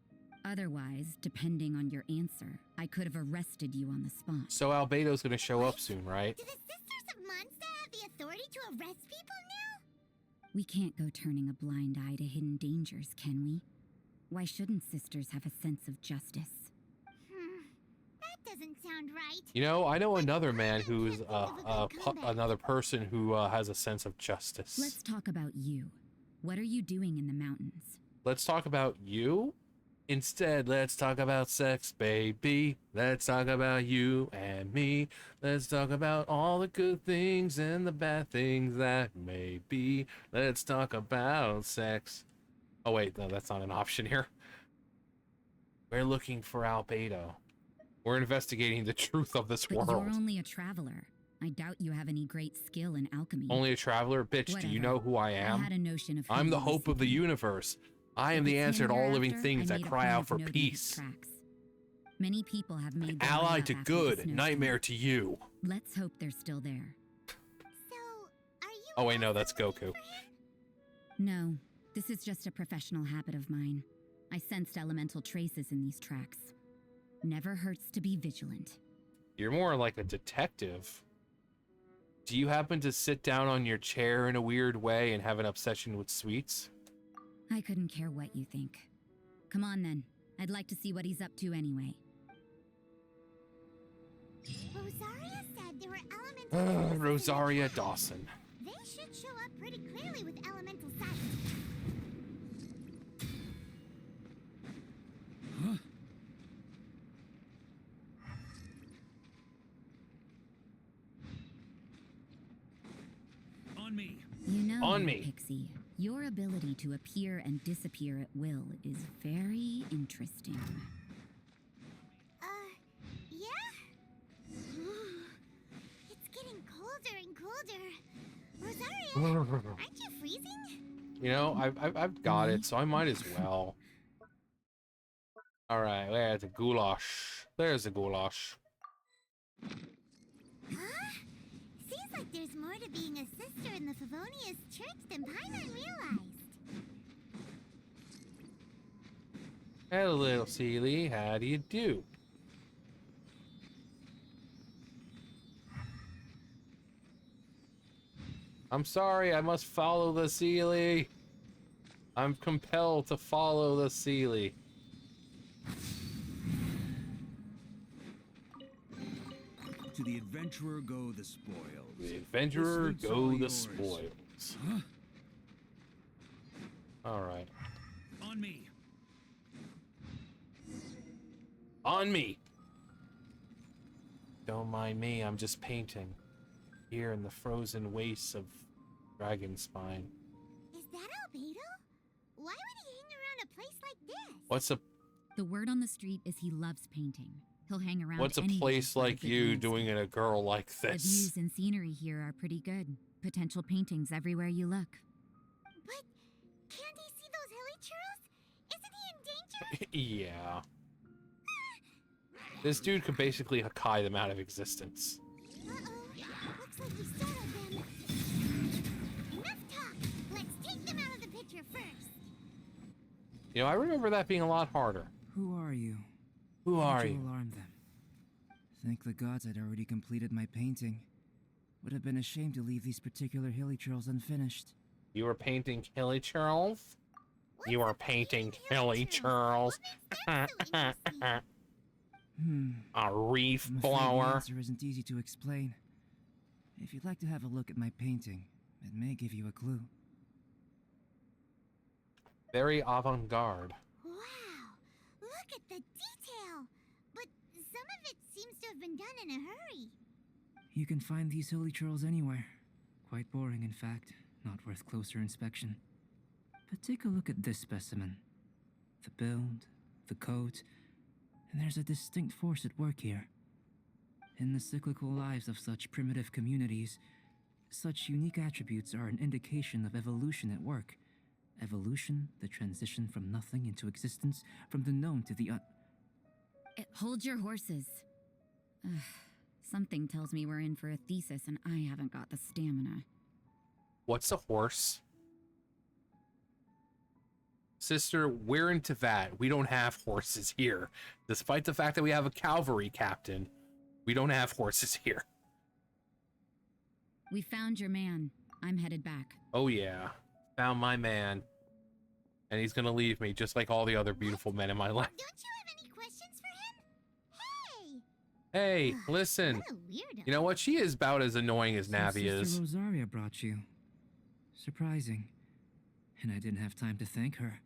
Otherwise, depending on your answer, I could have arrested you on the spot. So Albedo's gonna show up soon, right? Do the Sisters of Mondstadt have the authority to arrest people now? We can't go turning a blind eye to hidden dangers, can we? Why shouldn't sisters have a sense of justice? That doesn't sound right. You know, I know another man who's another person who has a sense of justice. Let's talk about you. What are you doing in the mountains? Let's talk about you. Instead, let's talk about sex, baby. Let's talk about you and me. Let's talk about all the good things and the bad things that may be. Let's talk about sex. Oh wait, no, that's not an option here. We're looking for Albedo. We're investigating the truth of this But world. you're only a traveler. I doubt you have any great skill in alchemy. Only a traveler? Bitch, do you Whatever. know who I I am? had a notion of who I'm the you were hope of the seeking. universe. I am If the it's answer him to all you're living after, things I that made a cry point out of for noting his peace. tracks. Many people have made their Ally way to up after the good, snowstorm. nightmare to you. Let's hope they're still there. So, are you... Oh wait, no, that's also looking Goku. for him? No, this is just a professional habit of mine. I sensed elemental traces in these tracks. Never hurts to be vigilant. You're more like a detective. Do you happen to sit down on your chair in a weird way and have an obsession with sweets? I couldn't care what you think. Come on then. I'd like to see what he's up to anyway. Rosaria said there were elemental traces in the Rosaria tracks. Dawson. They should show up pretty clearly with elemental sight. On me. You know, On little me. Pixie, your ability to appear and disappear at will is very interesting. Yeah? It's getting colder and colder. Rosaria, aren't you freezing? You know, I've got it, so I might as well. All right, there's a goulash. There's a goulash. Huh? Seems like there's more to being a sister in the Favonius Church than Paimon realized. Hello, little Sealy. How do you do? I'm sorry, I must follow the Sealy. I'm compelled to follow the Sealy. To the adventurer go the spoils. The adventurer This loot's go all the yours. spoils. Huh? All right. On me. On me. Don't mind me, I'm just painting. Here in the frozen wastes of Dragonspine. Is that Albedo? Why would he hang around a place like this? What's a The word on the street is he loves painting. He'll hang around what's a anywhere place for a like good you landscape. doing in a girl like The this? views and scenery here are pretty good. Potential paintings everywhere you look. But can't he see those hilly churros? Isn't he in danger? Yeah. This dude could basically Hakai them out of existence. Uh-oh. Looks like we startled them. Enough talk. Let's take them out of the picture first. You know, I remember that being a lot harder. Who are you? Who Why are did you? Alarm them. Thank the gods I'd already completed my painting. Would have been a shame to leave these particular hilly trails unfinished. You were painting Hilly Charles? You were painting Hilly Charles. What makes them so interesting? A reef I'm afraid the blower. answer isn't easy to explain. If you'd like to have a look at my painting, it may give you a clue. Very avant-garde. Wow, look at the detail! But some of it seems to have been done in a hurry. You can find these hilly trails anywhere. Quite boring, in fact. Not worth closer inspection. But take a look at this specimen. The build, the coat, and there's a distinct force at work here. In the cyclical lives of such primitive communities, such unique attributes are an indication of evolution at work. Evolution, the transition from nothing into existence, from the known to the Hold your horses. Ugh, something tells me we're in for a thesis and I haven't got the stamina. What's a horse? Sister, we're into that. We don't have horses here. Despite the fact that we have a cavalry captain, we don't have horses here. We found your man. I'm headed back. Oh yeah. Found my man. And he's gonna leave me just like all the other beautiful men in my life. Don't you have any questions for him? Hey! Hey, listen. What a weirdo. You know what? She is about as annoying as So Navi Sister is. Rosaria brought you. Surprising. And I didn't have time to thank her.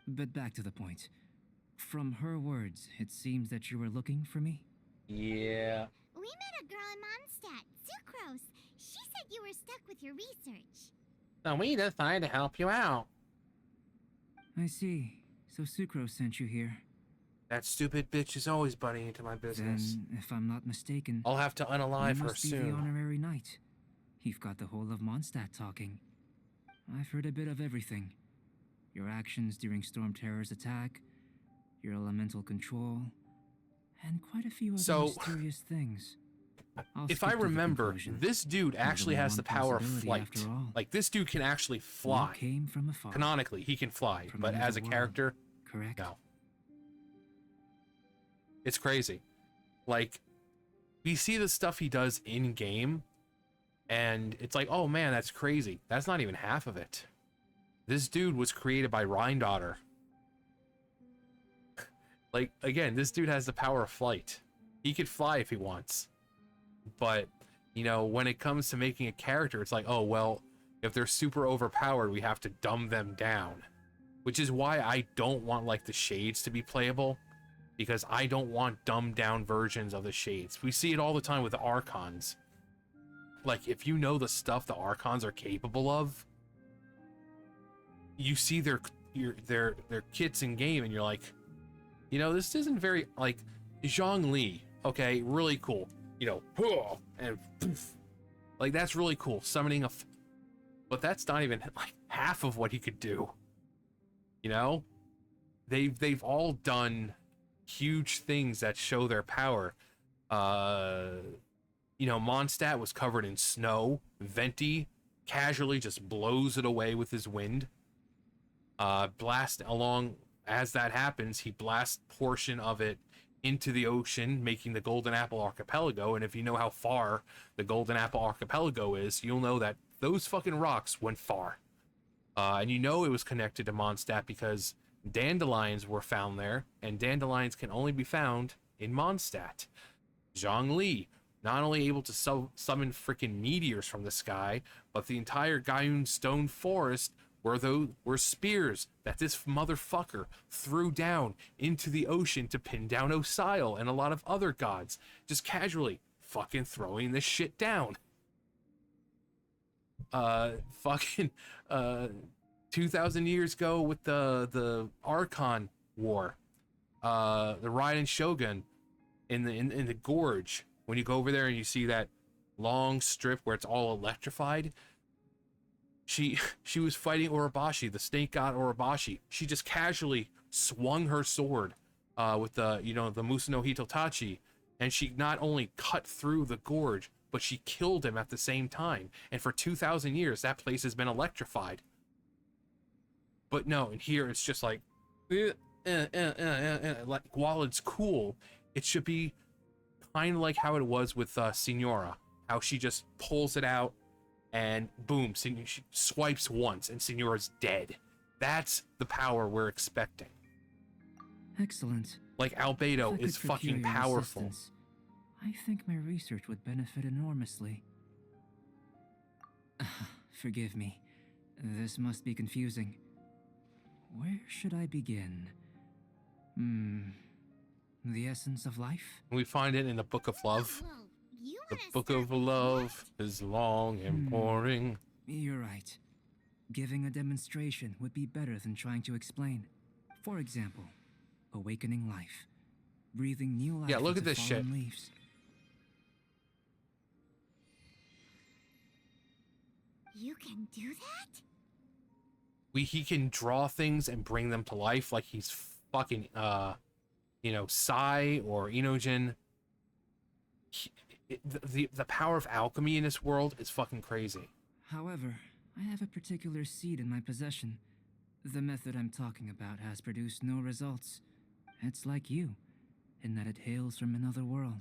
But back to the point. From her words, it seems that you were looking for me? Yeah. We met a girl in Mondstadt, Sucrose. She said you were stuck with your research. So we decided to help you out. I see. So Sucrose sent you here. That stupid bitch is always butting into my business. Then, if I'm not mistaken, I'll have to unalive you her must be the soon. honorary knight. You've got the whole of Mondstadt talking. I've heard a bit of everything. Your actions during Storm Terror's attack, your elemental control, and quite a few other So, mysterious things. I'll If skip I to the remember, conclusion. this dude actually There's has only the one power of possibility flight. after all. Like, this dude can actually You fly. came from afar. Canonically, he can fly. From But another as a world. character, Correct? no. It's crazy. Like, we see the stuff he does in-game, and it's like, oh man, that's crazy. That's not even half of it. This dude was created by Rhindaughter. Like, again, this dude has the power of flight. He could fly if he wants. But, you know, when it comes to making a character, it's like, oh, well, if they're super overpowered, we have to dumb them down. Which is why I don't want, like, the Shades to be playable. Because I don't want dumbed down versions of the Shades. We see it all the time with the Archons. Like, if you know the stuff the Archons are capable of, you see their kits in game and you're like, you know, this isn't very, like, Zhongli, okay, really cool. You know, and poof. Like, that's really cool. Summoning a, but that's not even like half of what he could do. You know, they've all done huge things that show their power. You know, Mondstadt was covered in snow. Venti casually just blows it away with his wind. Blast along, as that happens, he blasts portion of it into the ocean, making the Golden Apple Archipelago. And if you know how far the Golden Apple Archipelago is, you'll know that those fucking rocks went far. And you know it was connected to Mondstadt because dandelions were found there, and dandelions can only be found in Mondstadt. Zhongli, not only able to summon freaking meteors from the sky, but the entire Gaiun Stone Forest were spears that this motherfucker threw down into the ocean to pin down Osial and a lot of other gods, just casually fucking throwing this shit down. 2,000 years ago with the Archon War, the Raiden Shogun in the gorge, when you go over there and you see that long strip where it's all electrified, she was fighting Orobashi, the snake god Orobashi. She just casually swung her sword with the Musuno Hitotachi, and she not only cut through the gorge, but she killed him at the same time. And for 2,000 years, that place has been electrified. But no, and here it's just like, like while it's cool, it should be kind of like how it was with Signora how she just pulls it out and boom, she swipes once and Signora's dead. That's the power we're expecting. Excellent. Like, If I Albedo could is procure fucking your powerful. assistance, I think my research would benefit enormously. Forgive me. This must be confusing. Where should I begin? The essence of life? We find it in the Book of Love. Whoa, you The wanna Book start of with Love is long and boring. You're right. Giving a demonstration would be better than trying to explain. For example, awakening life. Breathing new life Yeah, look into at this shit. fallen leaves. You can do that? He can draw things and bring them to life like he's fucking Sai or Inogen. The power of alchemy in this world is fucking crazy. However, I have a particular seed in my possession. The method I'm talking about has produced no results. It's like you, in that it hails from another world.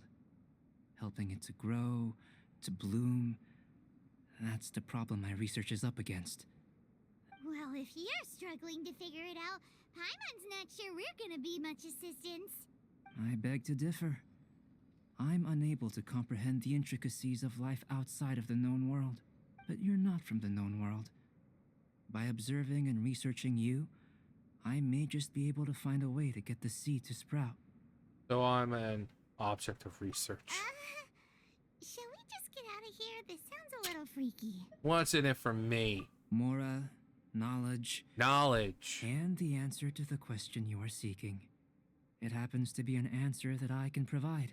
Helping it to grow, to bloom. That's the problem my research is up against. Well, if you're struggling to figure it out, Paimon's not sure we're gonna be much assistance. I beg to differ. I'm unable to comprehend the intricacies of life outside of the known world. But you're not from the known world. By observing and researching you, I may just be able to find a way to get the seed to sprout. So I'm an object of research. Shall we just get out of here? This sounds a little freaky. What's in it for me? Mora, knowledge, Knowledge. and the answer to the question you are seeking. It happens to be an answer that I can provide.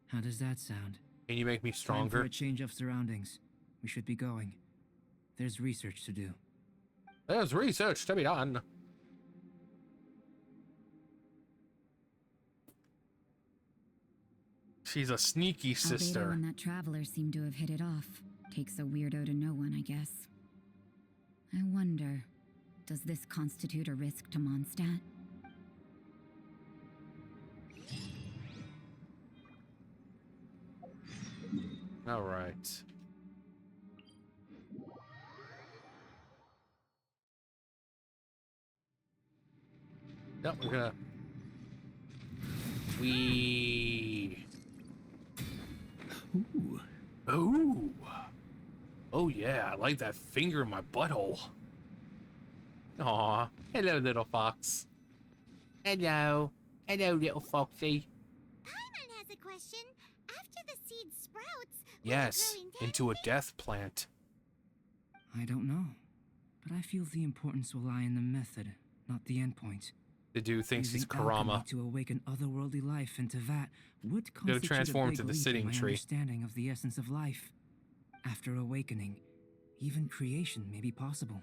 How does that sound? Can you make me Time for stronger? a change of surroundings. We should be going. There's research to do. There's research to be done. She's a sneaky Albedo sister. and that traveler seem to have hit it off. Takes a weirdo to know one, I guess. I wonder, does this constitute a risk to Mondstadt? All right. Yep, we're gonna. Ooh. Oh. Oh yeah, I like that finger in my butthole. Aw, hello, little fox. Hello, little foxy. Paimon has a question. After the seed sprouts, will it Yes, grow into a intensely? death plant. I don't know. But I feel the importance will lie in the method, not the endpoint. The dude thinks he's Using alchemy Karama. to awaken otherworldly life into that would Go constitute transform a big to the leap sitting in my tree. understanding of the essence of life. After awakening, even creation may be possible.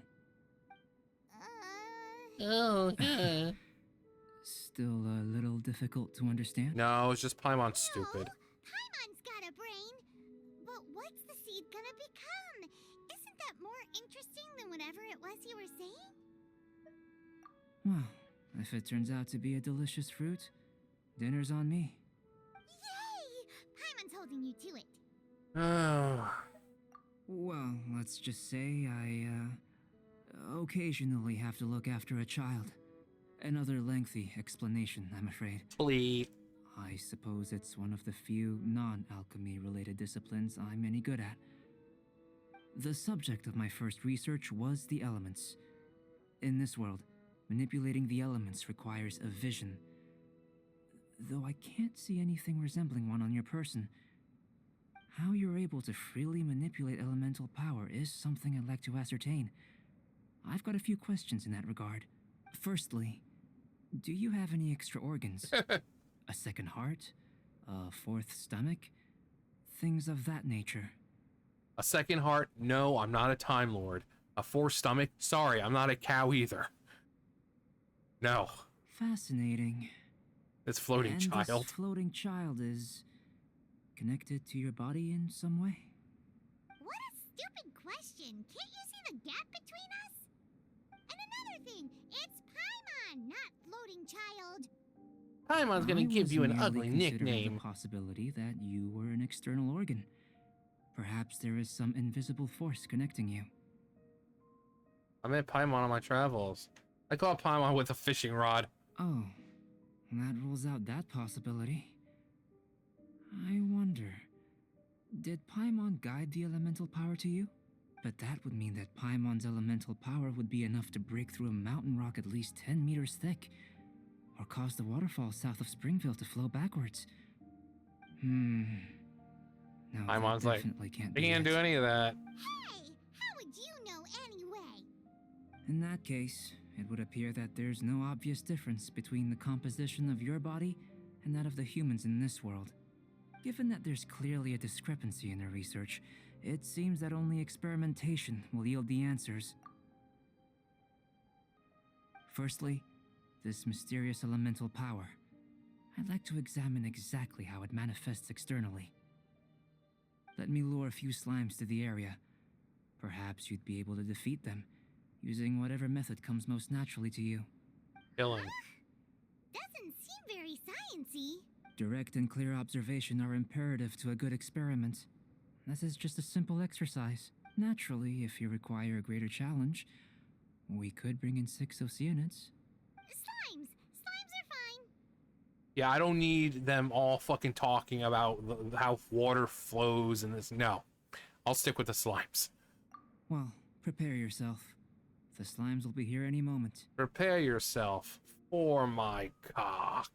Oh, yeah. Still a little difficult to understand? No, it's just Paimon's stupid. Paimon's got a brain. But what's the seed gonna become? Isn't that more interesting than whatever it was you were saying? Well, if it turns out to be a delicious fruit, dinner's on me. Yay! Paimon's holding you to it. Oh. Well, let's just say I, occasionally have to look after a child. Another lengthy explanation, I'm afraid. Please. I suppose it's one of the few non-alchemy related disciplines I'm any good at. The subject of my first research was the elements. In this world, manipulating the elements requires a vision. Though I can't see anything resembling one on your person, how you're able to freely manipulate elemental power is something I'd like to ascertain. I've got a few questions in that regard. Firstly, do you have any extra organs? A second heart? A fourth stomach? Things of that nature. A second heart? No, I'm not a Time Lord. A fourth stomach? Sorry, I'm not a cow either. No. Fascinating. It's floating And child. this floating child is connected to your body in some way? What a stupid question. Can't you see the gap between us? And another thing, it's Paimon, not floating child. Paimon's gonna I give was you an merely ugly considering nickname. the possibility that you were an external organ. Perhaps there is some invisible force connecting you. I met Paimon on my travels. I caught Paimon with a fishing rod. Oh, that rules out that possibility. I wonder, did Paimon guide the elemental power to you? But that would mean that Paimon's elemental power would be enough to break through a mountain rock at least 10 meters thick, or cause the waterfall south of Springfield to flow backwards. No, Paimon's like, definitely can't I be can't it. do any of that. Hey, how would you know anyway? In that case, it would appear that there's no obvious difference between the composition of your body and that of the humans in this world. Given that there's clearly a discrepancy in their research, it seems that only experimentation will yield the answers. Firstly, this mysterious elemental power. I'd like to examine exactly how it manifests externally. Let me lure a few slimes to the area. Perhaps you'd be able to defeat them, using whatever method comes most naturally to you. Killing. Doesn't seem very sciencey. Direct and clear observation are imperative to a good experiment. This is just a simple exercise. Naturally, if you require a greater challenge, we could bring in 6 Oceanids. Slimes are fine. Yeah, I don't need them all fucking talking about how water flows and this. No. I'll stick with the slimes. Well, prepare yourself. The slimes will be here any moment. Prepare yourself for my cock.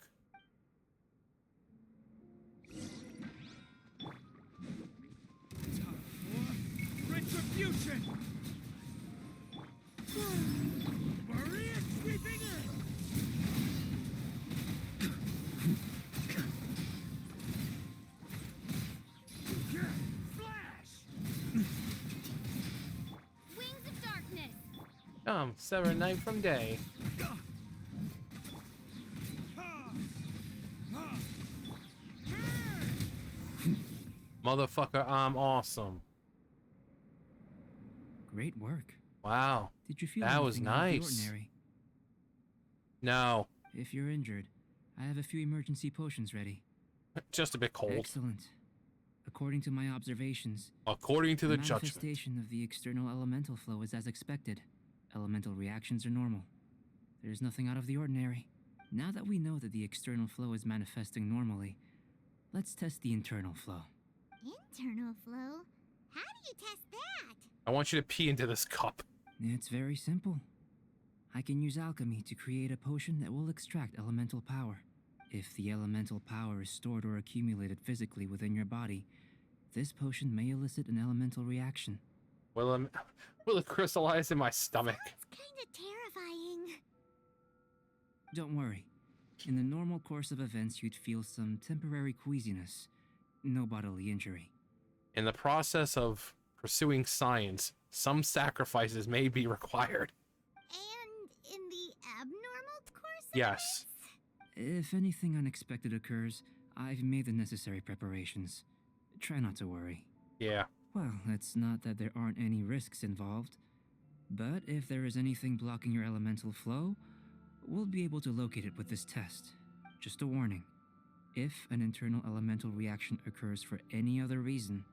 Retribution! Maria sweeping in! Flash! Wings of darkness. Come, sever night from day. Motherfucker, I'm awesome. Great work. Wow. Did you feel That was anything out of the nice. ordinary? No. If you're injured, I have a few emergency potions ready. Just a bit cold. Excellent. According to my observations, According to the judgment. manifestation of the external elemental flow is as expected. Elemental reactions are normal. There's nothing out of the ordinary. Now that we know that the external flow is manifesting normally, let's test the internal flow. Internal flow? How do you test that? I want you to pee into this cup. It's very simple. I can use alchemy to create a potion that will extract elemental power. If the elemental power is stored or accumulated physically within your body, this potion may elicit an elemental reaction. Will it crystallize in my stomach? It's kinda terrifying. Don't worry. In the normal course of events, you'd feel some temporary queasiness. No bodily injury. In the process of pursuing science, some sacrifices may be required. And in the abnormal course of Yes. If anything unexpected occurs, I've made the necessary preparations. Try not to worry. Yeah. Well, it's not that there aren't any risks involved. But if there is anything blocking your elemental flow, we'll be able to locate it with this test. Just a warning. If an internal elemental reaction occurs for any other reason,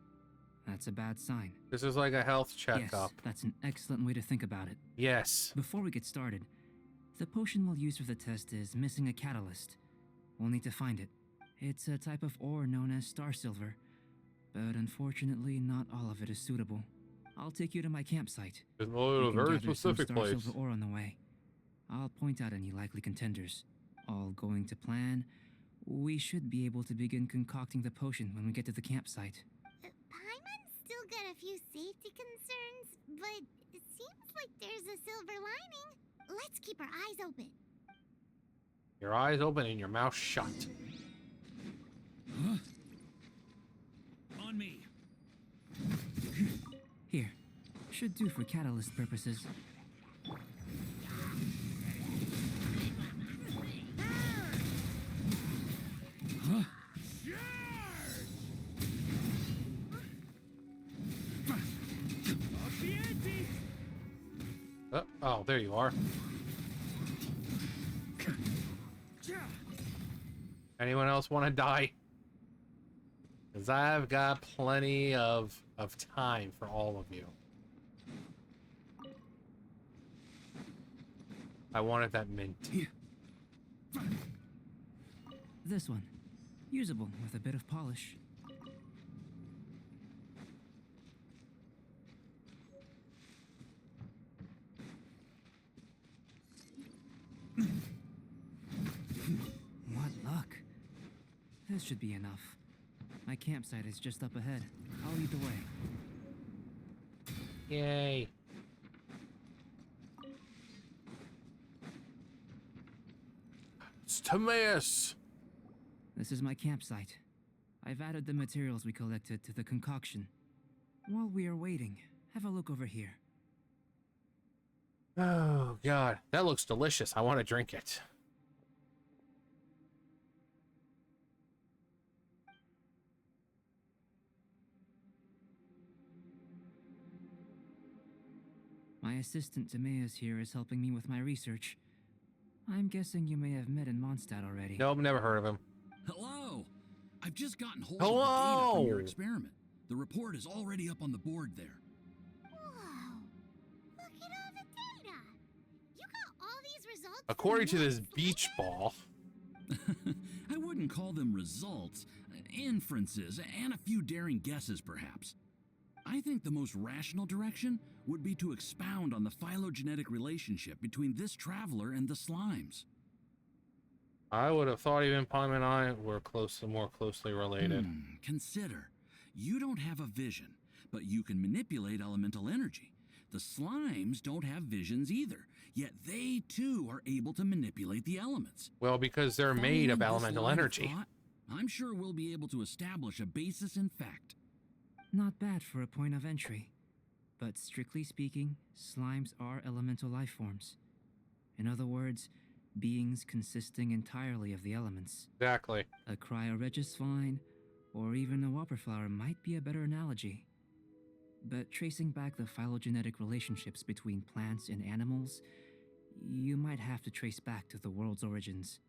that's a bad sign. This is like a health checkup. Yes, that's an excellent way to think about it. Yes. Before we get started, the potion we'll use for the test is missing a catalyst. We'll need to find it. It's a type of ore known as star silver, but unfortunately not all of it is suitable. I'll take you to my campsite. It's a You can very gather some specific star place. silver ore on the way. I'll point out any likely contenders. All going to plan, we should be able to begin concocting the potion when we get to the campsite. Paimon's still got a few safety concerns, but it seems like there's a silver lining. Let's keep our eyes open. Your eyes open and your mouth shut. On me. Here, should do for catalyst purposes. Oh, there you are. Anyone else want to die? Because I've got plenty of time for all of you. I wanted that mint. This one. Usable with a bit of polish. What luck. This should be enough. My campsite is just up ahead. I'll lead the way. Yay. It's Timaeus! This is my campsite. I've added the materials we collected to the concoction. While we are waiting, have a look over here. Oh, God. That looks delicious. I want to drink it. My assistant Timaeus here is helping me with my research. I'm guessing you may have met in Mondstadt already. Nope, never heard of him. Hello! I've just gotten hold of the data from your experiment. The report is already up on the board there. Whoa! Look at all the data! You got all these results. According to from this one beach ball, I wouldn't call them results, inferences, and a few daring guesses perhaps. I think the most rational direction would be to expound on the phylogenetic relationship between this traveler and the slimes. I would have thought even Palm and I were more closely related. Consider, you don't have a vision, but you can manipulate elemental energy. The slimes don't have visions either, yet they too are able to manipulate the elements. Well, because they're made of Following this elemental line of energy. thought, I'm sure we'll be able to establish a basis in fact. Not bad for a point of entry. But strictly speaking, slimes are elemental life forms. In other words, beings consisting entirely of the elements. Exactly. A cryoregis vine, or even a whopper flower might be a better analogy. But tracing back the phylogenetic relationships between plants and animals, you might have to trace back to the world's origins.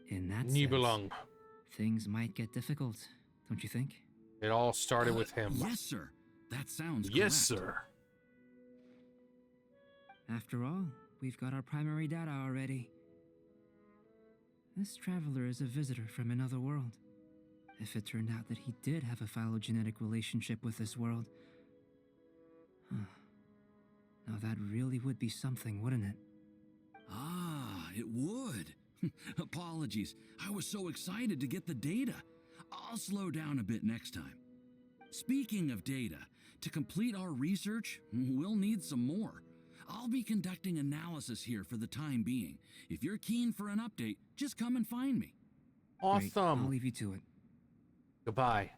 In that Nibelung. sense, things might get difficult, don't you think? It all started with him. Yes, sir. That sounds Yes, correct. sir. After all, we've got our primary data already. This traveler is a visitor from another world. If it turned out that he did have a phylogenetic relationship with this world... Now that really would be something, wouldn't it? Ah, it would. Apologies. I was so excited to get the data. I'll slow down a bit next time. Speaking of data, to complete our research, we'll need some more. I'll be conducting analysis here for the time being. If you're keen for an update, just come and find me. Great, I'll Awesome. leave you to it. Goodbye.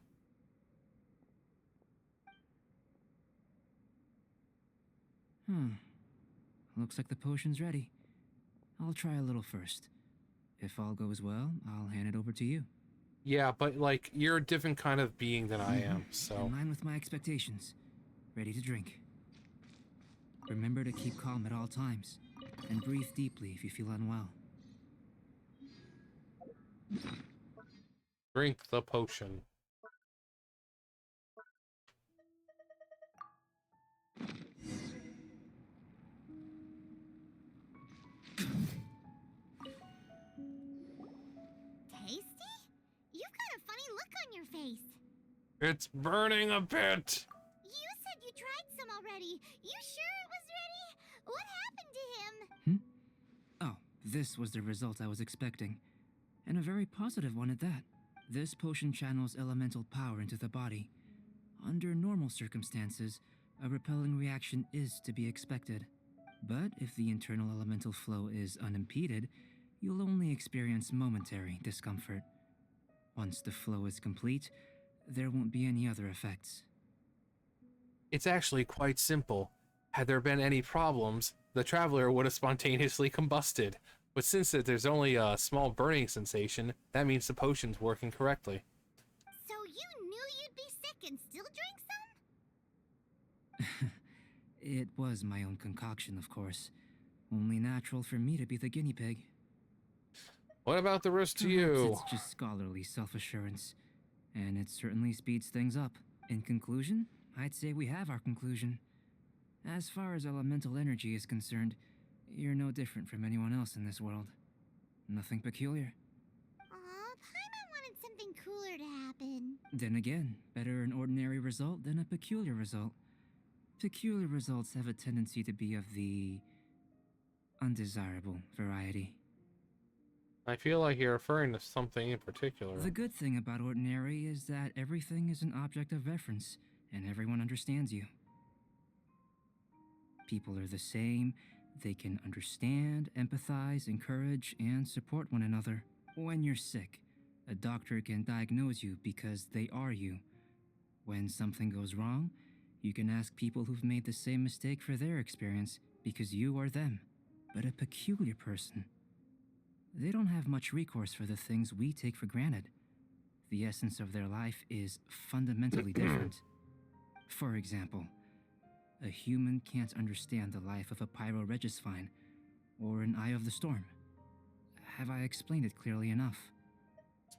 Looks like the potion's ready. I'll try a little first. If all goes well, I'll hand it over to you. Yeah, but like, you're a different kind of being than I am, so. In line with my expectations. Ready to drink. Remember to keep calm at all times, and breathe deeply if you feel unwell. Drink the potion. Tasty? You've got a funny look on your face. It's burning a bit. You said you tried some already. You sure it was ready? What happened to him? Oh, this was the result I was expecting. And a very positive one at that. This potion channels elemental power into the body. Under normal circumstances, a repelling reaction is to be expected. But if the internal elemental flow is unimpeded, you'll only experience momentary discomfort. Once the flow is complete, there won't be any other effects. It's actually quite simple. Had there been any problems, the traveler would have spontaneously combusted. But since there's only a small burning sensation, that means the potion's working correctly. So you knew you'd be sick and still drank some? It was my own concoction, of course. Only natural for me to be the guinea pig. What about the risk to Perhaps you? it's just scholarly self-assurance. and it certainly speeds things up. In conclusion, I'd say we have our conclusion. As far as elemental energy is concerned, you're no different from anyone else in this world. Nothing peculiar. Aw, Paimon wanted something cooler to happen. Then again, better an ordinary result than a peculiar result. Peculiar results have a tendency to be of the undesirable variety. I feel like you're referring to something in particular. The good thing about ordinary is that everything is an object of reference, and everyone understands you. People are the same. They can understand, empathize, encourage, and support one another. When you're sick, a doctor can diagnose you because they are you. When something goes wrong, you can ask people who've made the same mistake for their experience because you are them. But a peculiar person, they don't have much recourse for the things we take for granted. The essence of their life is fundamentally different. For example, a human can't understand the life of a pyroregisvine or an eye of the storm. Have I explained it clearly enough?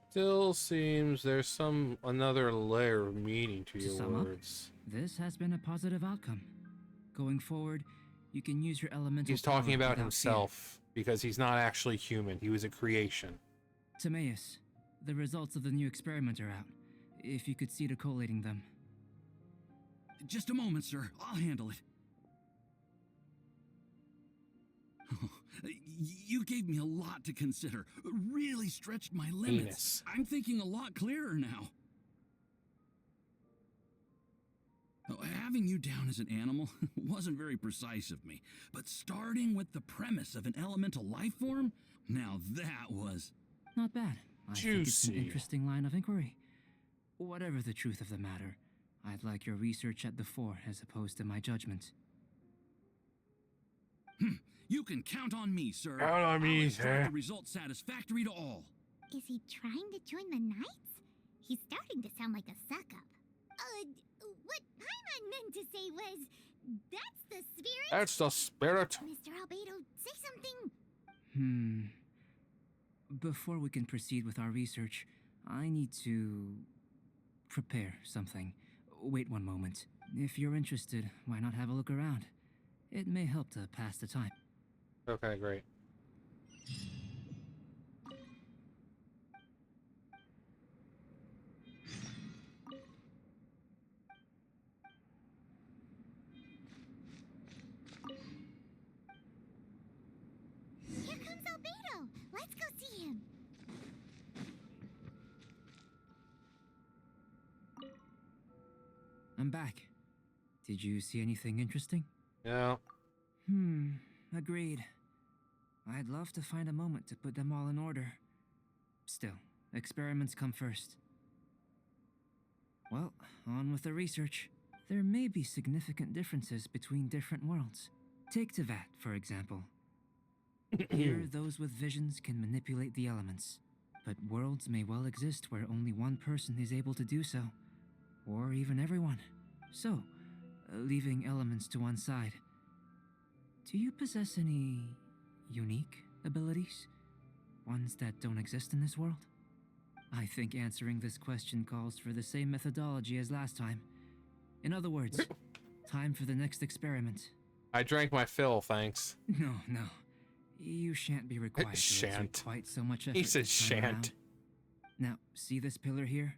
Still seems there's another layer of meaning to To your sum up, words. This has been a positive outcome. Going forward, you can use your elemental He's talking power about without himself because he's not actually human. He was a creation. fear. Timaeus, the results of the new experiment are out. If you could see to collating them. Just a moment, sir. I'll handle it. You gave me a lot to consider. Really stretched my limits. Penis. I'm thinking a lot clearer now. Having you down as an animal wasn't very precise of me, but starting with the premise of an elemental life form, now that was... Not bad. I think it's an Juicy. interesting line of inquiry. Whatever the truth of the matter, I'd like your research at the fore as opposed to my judgment. You can count on me, sir. Count on me, I'll extract sir. the results satisfactory to all. Is he trying to join the Knights? He's starting to sound like a suck-up. What Paimon meant to say was, that's the spirit? That's the spirit. Mr. Albedo, say something. Before we can proceed with our research, I need to prepare something. Wait one moment. If you're interested, why not have a look around? It may help to pass the time. Okay, great. Here comes Albedo. Let's go see him. I'm back. Did you see anything interesting? Yeah. Agreed. I'd love to find a moment to put them all in order. Still, experiments come first. Well, on with the research. There may be significant differences between different worlds. Take Tevat, for example. Here, those with visions can manipulate the elements. But worlds may well exist where only one person is able to do so. Or even everyone. So, leaving elements to one side, do you possess any unique abilities? Ones that don't exist in this world? I think answering this question calls for the same methodology as last time. In other words, time for the next experiment. I drank my fill, thanks. No. You shan't be required to exert Shan't. quite so much effort He said this time shan't. around. Now, see this pillar here?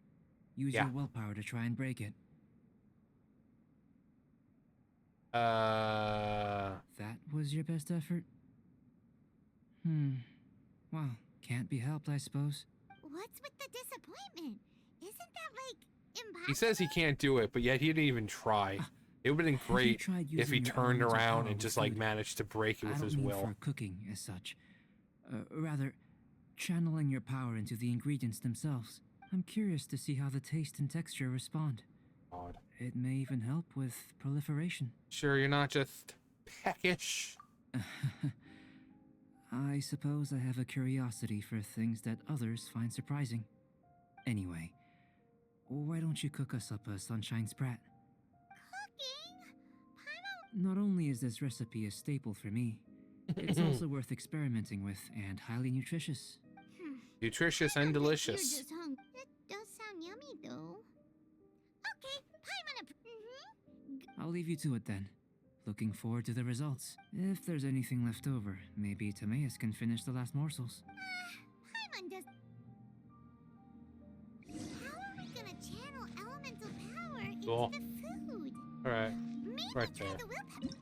Use Yeah. your willpower to try and break it. That was your best effort? Well, can't be helped, I suppose. What's with the disappointment? Isn't that, impossible? He says he can't do it, but yet he didn't even try. It would have been Have you great tried if he using your turned elemental around power and with just, like, food? managed to break it with I his don't mean will. for cooking as such. Rather, channeling your power into the ingredients themselves. I'm curious to see how the taste and texture respond. God. It may even help with proliferation. Sure, you're not just peckish. I suppose I have a curiosity for things that others find surprising. Anyway, why don't you cook us up a sunshine sprat? Cooking? Paimon, Not only is this recipe a staple for me, it's also worth experimenting with and highly nutritious. Nutritious and You're delicious. just hungry. That does sound yummy, though. leave you to it then. Looking forward to the results. If there's anything left over, maybe Timaeus can finish the last morsels. Paimon does. How are we gonna channel elemental power into Cool. the food? Alright. Maybe Right try there. the willpower.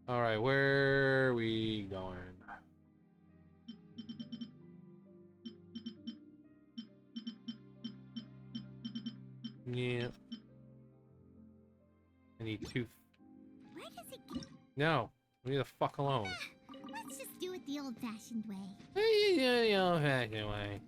Alright, where are we going? Yeah. I need two. Where does it go? No. Leave the fuck alone. Let's just do it the old-fashioned way. The old-fashioned way.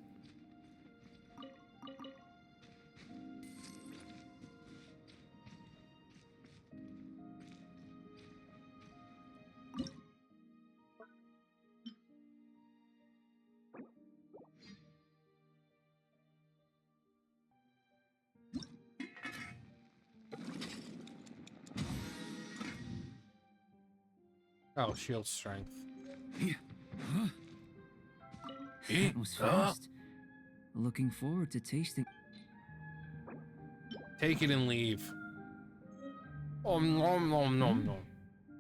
Oh, shield strength. Huh? That was fast. Looking forward to tasting. Take it and leave. Nom nom nom nom.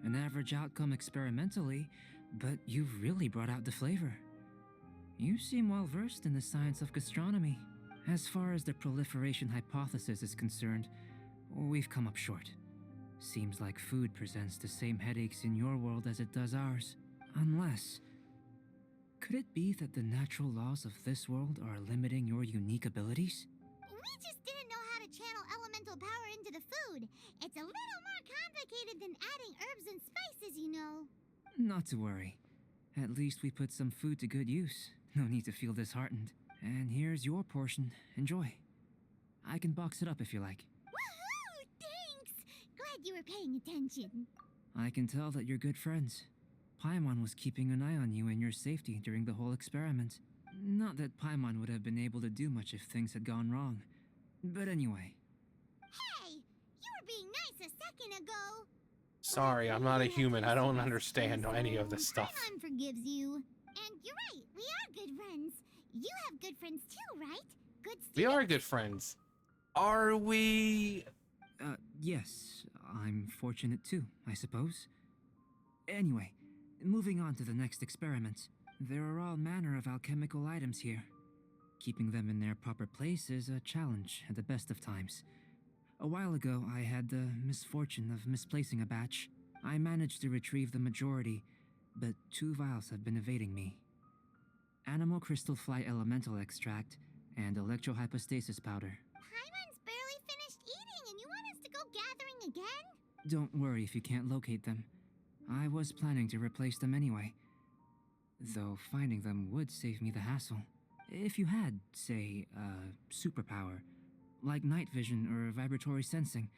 An average outcome experimentally, but you've really brought out the flavor. You seem well versed in the science of gastronomy. As far as the proliferation hypothesis is concerned, we've come up short. Seems like food presents the same headaches in your world as it does ours. Unless... Could it be that the natural laws of this world are limiting your unique abilities? We just didn't know how to channel elemental power into the food. It's a little more complicated than adding herbs and spices, you know. Not to worry. At least we put some food to good use. No need to feel disheartened. And here's your portion. Enjoy. I can box it up if you like. Woohoo! Thanks! Glad you were paying attention. I can tell that you're good friends. Paimon was keeping an eye on you and your safety during the whole experiment. Not that Paimon would have been able to do much if things had gone wrong. But anyway. Hey! You were being nice a second ago. Sorry, I'm not a human. I don't understand any of this stuff. Paimon forgives you. And you're right, we are good friends. You have good friends too, right? Good students? We are good friends. Are we? Yes. I'm fortunate too, I suppose. Anyway, moving on to the next experiment. There are all manner of alchemical items here. Keeping them in their proper place is a challenge at the best of times. A while ago, I had the misfortune of misplacing a batch. I managed to retrieve the majority, but 2 vials have been evading me. Animal crystal fly elemental extract and electrohypostasis powder. Paimon's barely finished eating and you want us to go gathering again? Don't worry if you can't locate them. I was planning to replace them anyway. Though finding them would save me the hassle. If you had, say, a superpower, like night vision or vibratory sensing,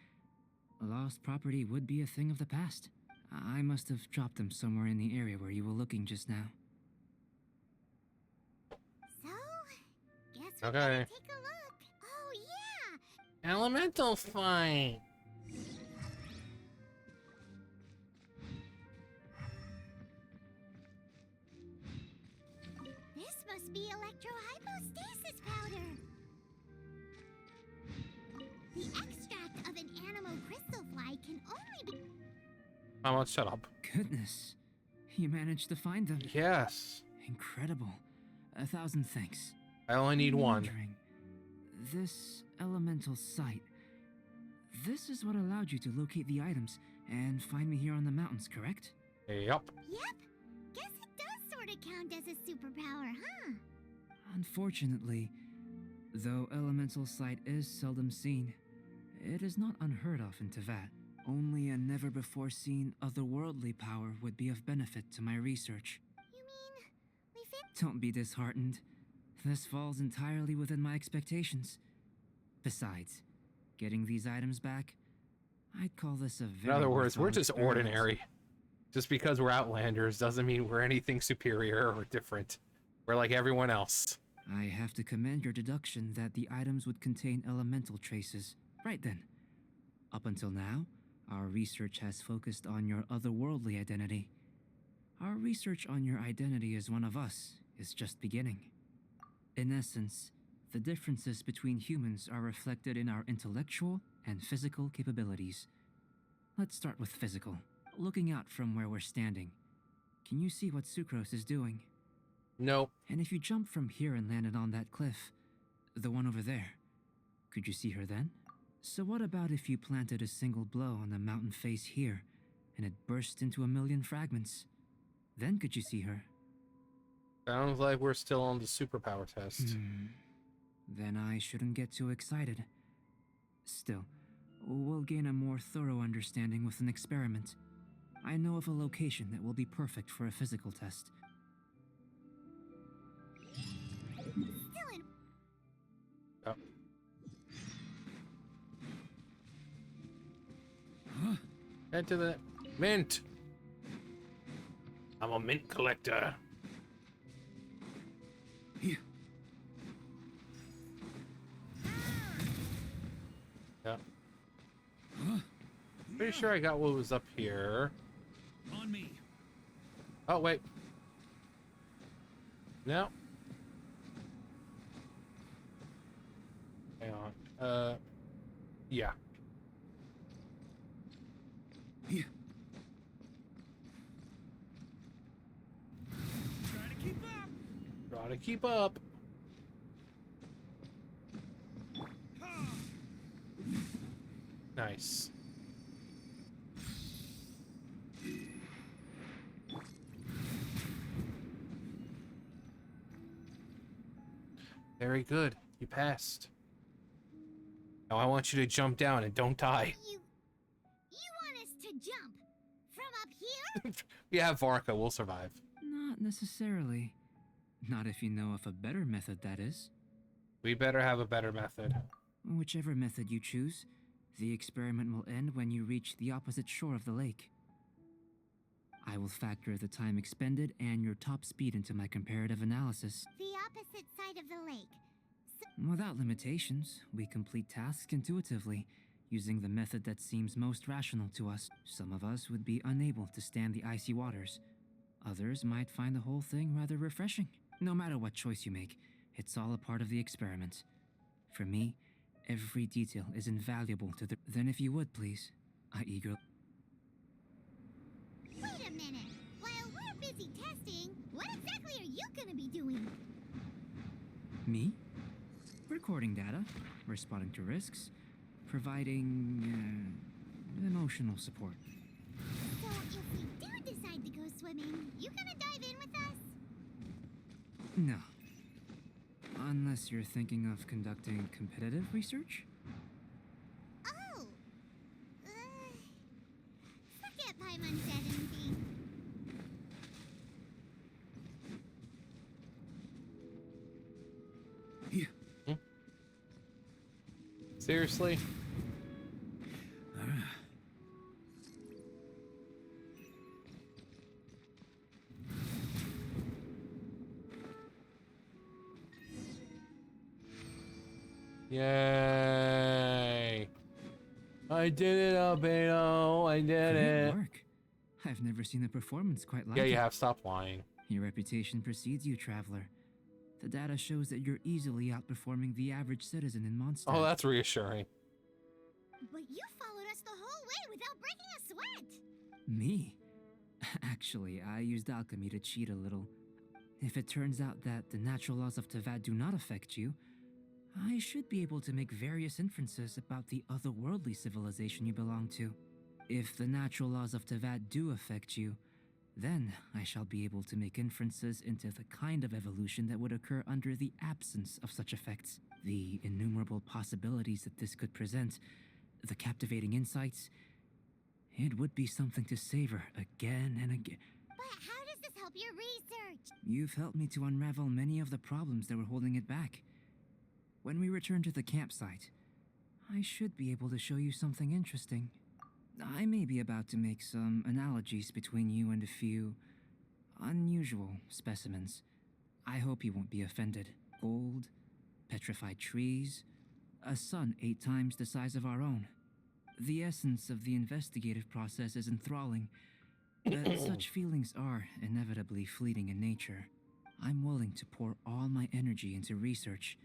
lost property would be a thing of the past. I must have dropped them somewhere in the area where you were looking just now. So, guess we Okay. better take a look. Oh yeah! Elemental fight. This must be electrohypostasis powder. The extract of an animal crystal fly can only be... Come on, shut up. Goodness, you managed to find them. Yes. Incredible. 1,000 thanks. I only need I'm one. wondering, this elemental sight, this is what allowed you to locate the items and find me here on the mountains, correct? Yup. Yep. Guess it does sort of count as a superpower, huh? Unfortunately, though elemental sight is seldom seen, it is not unheard of in Teyvat. Only a never-before-seen otherworldly power would be of benefit to my research. You mean, we fit... Don't be disheartened. This falls entirely within my expectations. Besides, getting these items back, I'd call this a In very other words, we're worthwhile just experiment. ordinary. Just because we're Outlanders doesn't mean we're anything superior or different. We're like everyone else. I have to commend your deduction that the items would contain elemental traces. Right then. Up until now, our research has focused on your otherworldly identity. Our research on your identity as one of us is just beginning. In essence, the differences between humans are reflected in our intellectual and physical capabilities. Let's start with physical. Looking out from where we're standing, can you see what Sucrose is doing? Nope. And if you jumped from here and landed on that cliff, the one over there, could you see her then? So what about if you planted a single blow on the mountain face here, and it burst into a million fragments? Then could you see her? Sounds like we're still on the superpower test. Then I shouldn't get too excited. Still, we'll gain a more thorough understanding with an experiment. I know of a location that will be perfect for a physical test. Still in. Oh. Head to the mint. I'm a mint collector. Here. Yeah. Pretty sure I got what was up here. On me. Oh, wait. No. Hang on. Yeah. Here. Try to keep up. Gotta keep up. Ha! Nice. Very good. You passed. Now I want you to jump down and don't die. You want us to jump from up here? We have Varka. We'll survive. Not necessarily. Not if you know of a better method, that is. We better have a better method. Whichever method you choose, the experiment will end when you reach the opposite shore of the lake. I will factor the time expended and your top speed into my comparative analysis. The opposite side of the lake. Without limitations, we complete tasks intuitively, using the method that seems most rational to us. Some of us would be unable to stand the icy waters. Others might find the whole thing rather refreshing. No matter what choice you make, it's all a part of the experiment. For me, every detail is invaluable to the... Then if you would, please, I eagerly... Wait a minute. While we're busy testing, what exactly are you gonna be doing? Me? Recording data, responding to risks, providing emotional support. So if we do decide to go swimming, you gonna dive in with us? No. Unless you're thinking of conducting competitive research? Oh. Forget Paimon said anything. Here. Seriously? Yay! I did it, Albedo. I did Great it. work. I've never seen a performance quite like Yeah, it. you have. Stop lying. Your reputation precedes you, traveler. The data shows that you're easily outperforming the average citizen in Mondstadt. Oh, that's reassuring. But you followed us the whole way without breaking a sweat. Me? Actually, I used alchemy to cheat a little. If it turns out that the natural laws of Tavad do not affect you, I should be able to make various inferences about the otherworldly civilization you belong to. If the natural laws of Tavad do affect you, then I shall be able to make inferences into the kind of evolution that would occur under the absence of such effects. The innumerable possibilities that this could present, the captivating insights, it would be something to savor again and again. But how does this help your research? You've helped me to unravel many of the problems that were holding it back. When we return to the campsite, I should be able to show you something interesting. I may be about to make some analogies between you and a few unusual specimens. I hope you won't be offended. Gold, petrified trees, a sun 8 times the size of our own. The essence of the investigative process is enthralling, but such feelings are inevitably fleeting in nature. I'm willing to pour all my energy into research,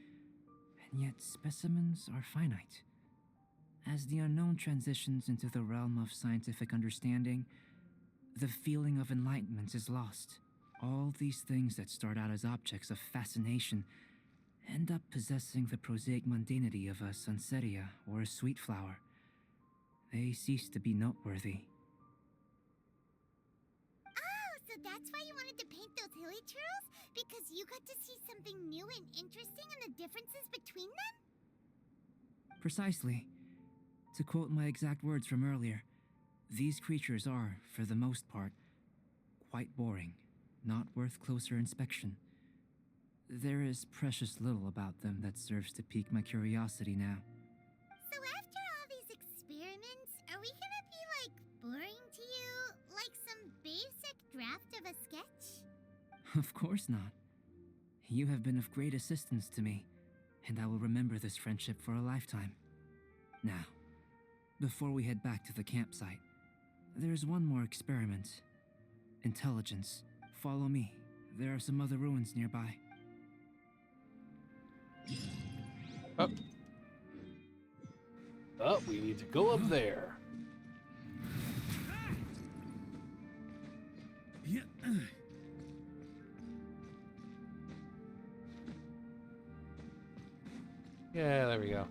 and yet specimens are finite. As the unknown transitions into the realm of scientific understanding, the feeling of enlightenment is lost. All these things that start out as objects of fascination end up possessing the prosaic mundanity of a sunsetia or a sweet flower. They cease to be noteworthy. Oh, so that's why you wanted to paint those hilly churls? Because you got to see something new and interesting in the differences between them? Precisely. To quote my exact words from earlier, these creatures are, for the most part, quite boring, not worth closer inspection. There is precious little about them that serves to pique my curiosity now. So after all these experiments, are we gonna be, like, boring to you? Like some basic draft of a sketch? Of course not. You have been of great assistance to me, and I will remember this friendship for a lifetime. Now, before we head back to the campsite, there's one more experiment. Intelligence. Follow me. There are some other ruins nearby. Up. Oh, we need to go up there. Yeah. Yeah, there we go.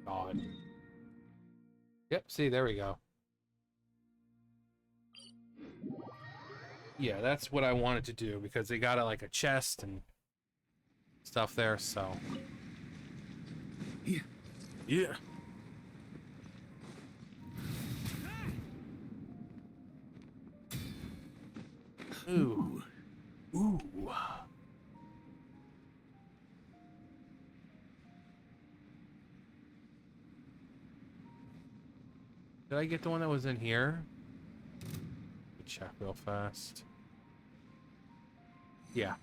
God. Yep, see, there we go. Yeah, that's what I wanted to do because they got like a chest and stuff there, so. Yeah. Yeah. Ooh. Ooh. Did I get the one that was in here? Let me check real fast. Yeah.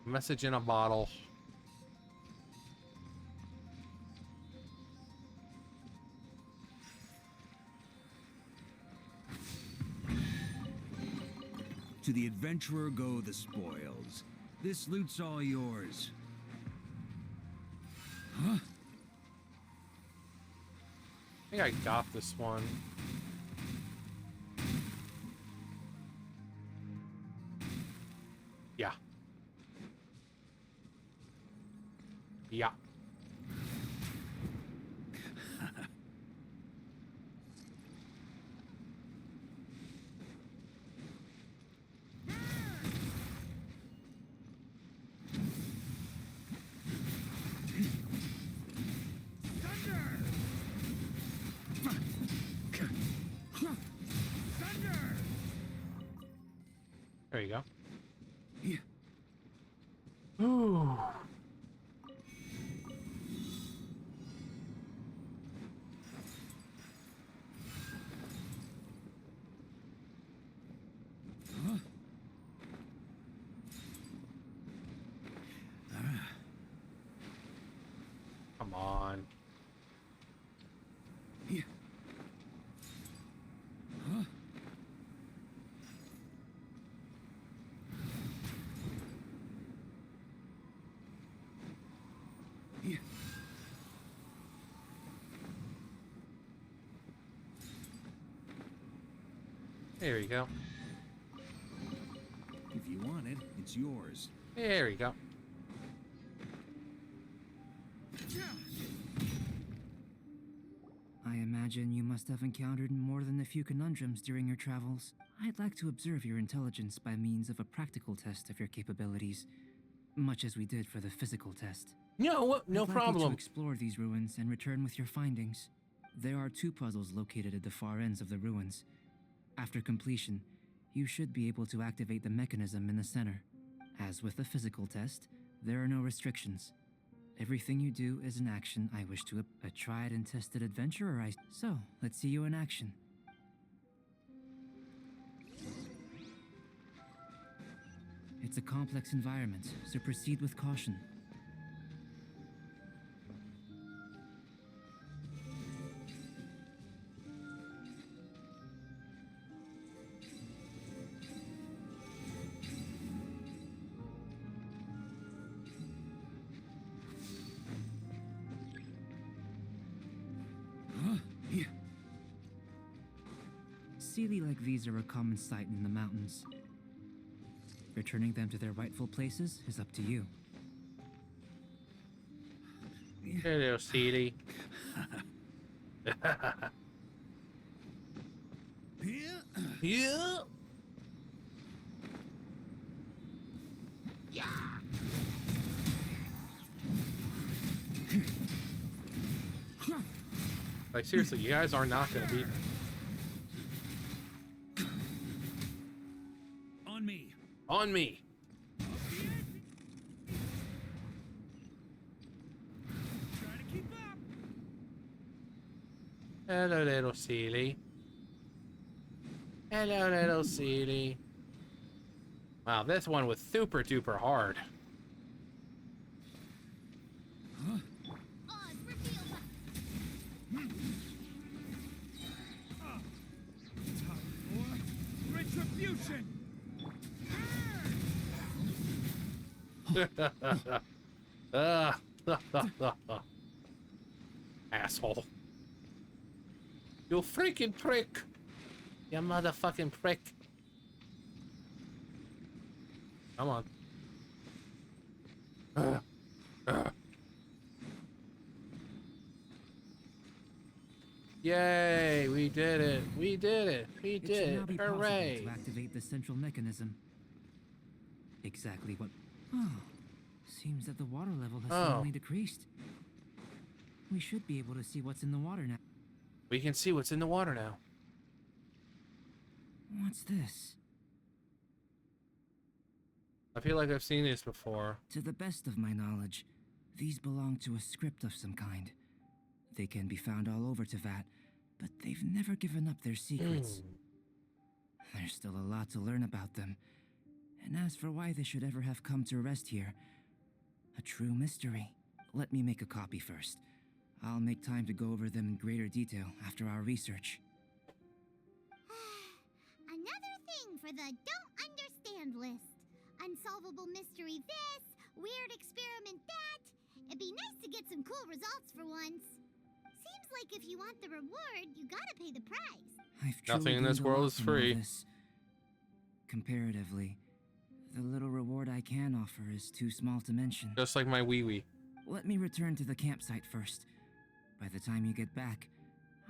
Message in a bottle. To the adventurer go the spoils. This loot's all yours. Huh? I think I got this one. Yeah. Yeah. There you go. Yeah. Ooh. Huh? Come on. Yeah. Huh? Yeah. There you go. If you want it, it's yours. There you go. I imagine you must have encountered more than a few conundrums during your travels. I'd like to observe your intelligence by means of a practical test of your capabilities, much as we did for the physical test. No, no I'd like you problem. to explore these ruins and return with your findings. There are 2 puzzles located at the far ends of the ruins. After completion, you should be able to activate the mechanism in the center. As with the physical test, there are no restrictions. Everything you do is an action I wish to a tried and tested adventurer. So, let's see you in action. It's a complex environment, so proceed with caution. Sealy like these are a common sight in the mountains. Returning them to their rightful places is up to you. Hello, Seedy. Yeah. Like, seriously, you guys are not gonna beat me. On me. On me. Trying to keep up. Hello, little Seely. Hello, little Seely. Wow, this one was super duper hard. Oz, reveal Time for retribution. Asshole. You freaking prick. You motherfucking prick. Come on. Yay, we did it. We did it. We It should did now it. be possible Hooray. to activate the central mechanism. Exactly what... Oh, seems that the water level has suddenly decreased. We should be able to see what's in the water now. We can see what's in the water now. What's this? I feel like I've seen this before. To the best of my knowledge, these belong to a script of some kind. They can be found all over Teyvat, but they've never given up their secrets. There's still a lot to learn about them. And as for why they should ever have come to rest here, a true mystery. Let me make a copy first. I'll make time to go over them in greater detail after our research. Another thing for the don't understand list. Unsolvable mystery this, weird experiment that. It'd be nice to get some cool results for once. Seems like if you want the reward, you gotta pay the price. I've Nothing truly in this gained a world lot is from all free. this. Comparatively, the little reward I can offer is too small to mention. Just like my wee-wee. Let me return to the campsite first. By the time you get back,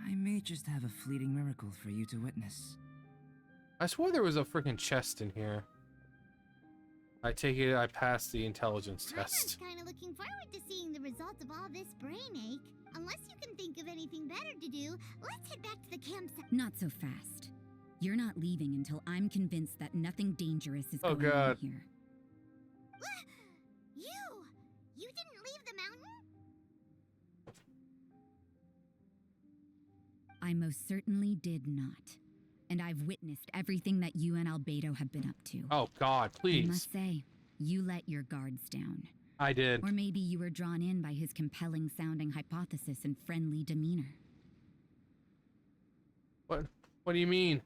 I may just have a fleeting miracle for you to witness. I swore there was a freaking chest in here. I take it I passed the intelligence test. I'm kinda looking forward to seeing the results of all this brain ache. Unless you can think of anything better to do, let's head back to the campsite. Not so fast. You're not leaving until I'm convinced that nothing dangerous is Oh, going God. on here. You didn't leave the mountain? I most certainly did not. And I've witnessed everything that you and Albedo have been up to. Oh God, I please. must say, you let your guards down. I did. Or maybe you were drawn in by his compelling sounding hypothesis and friendly demeanor. What do you mean?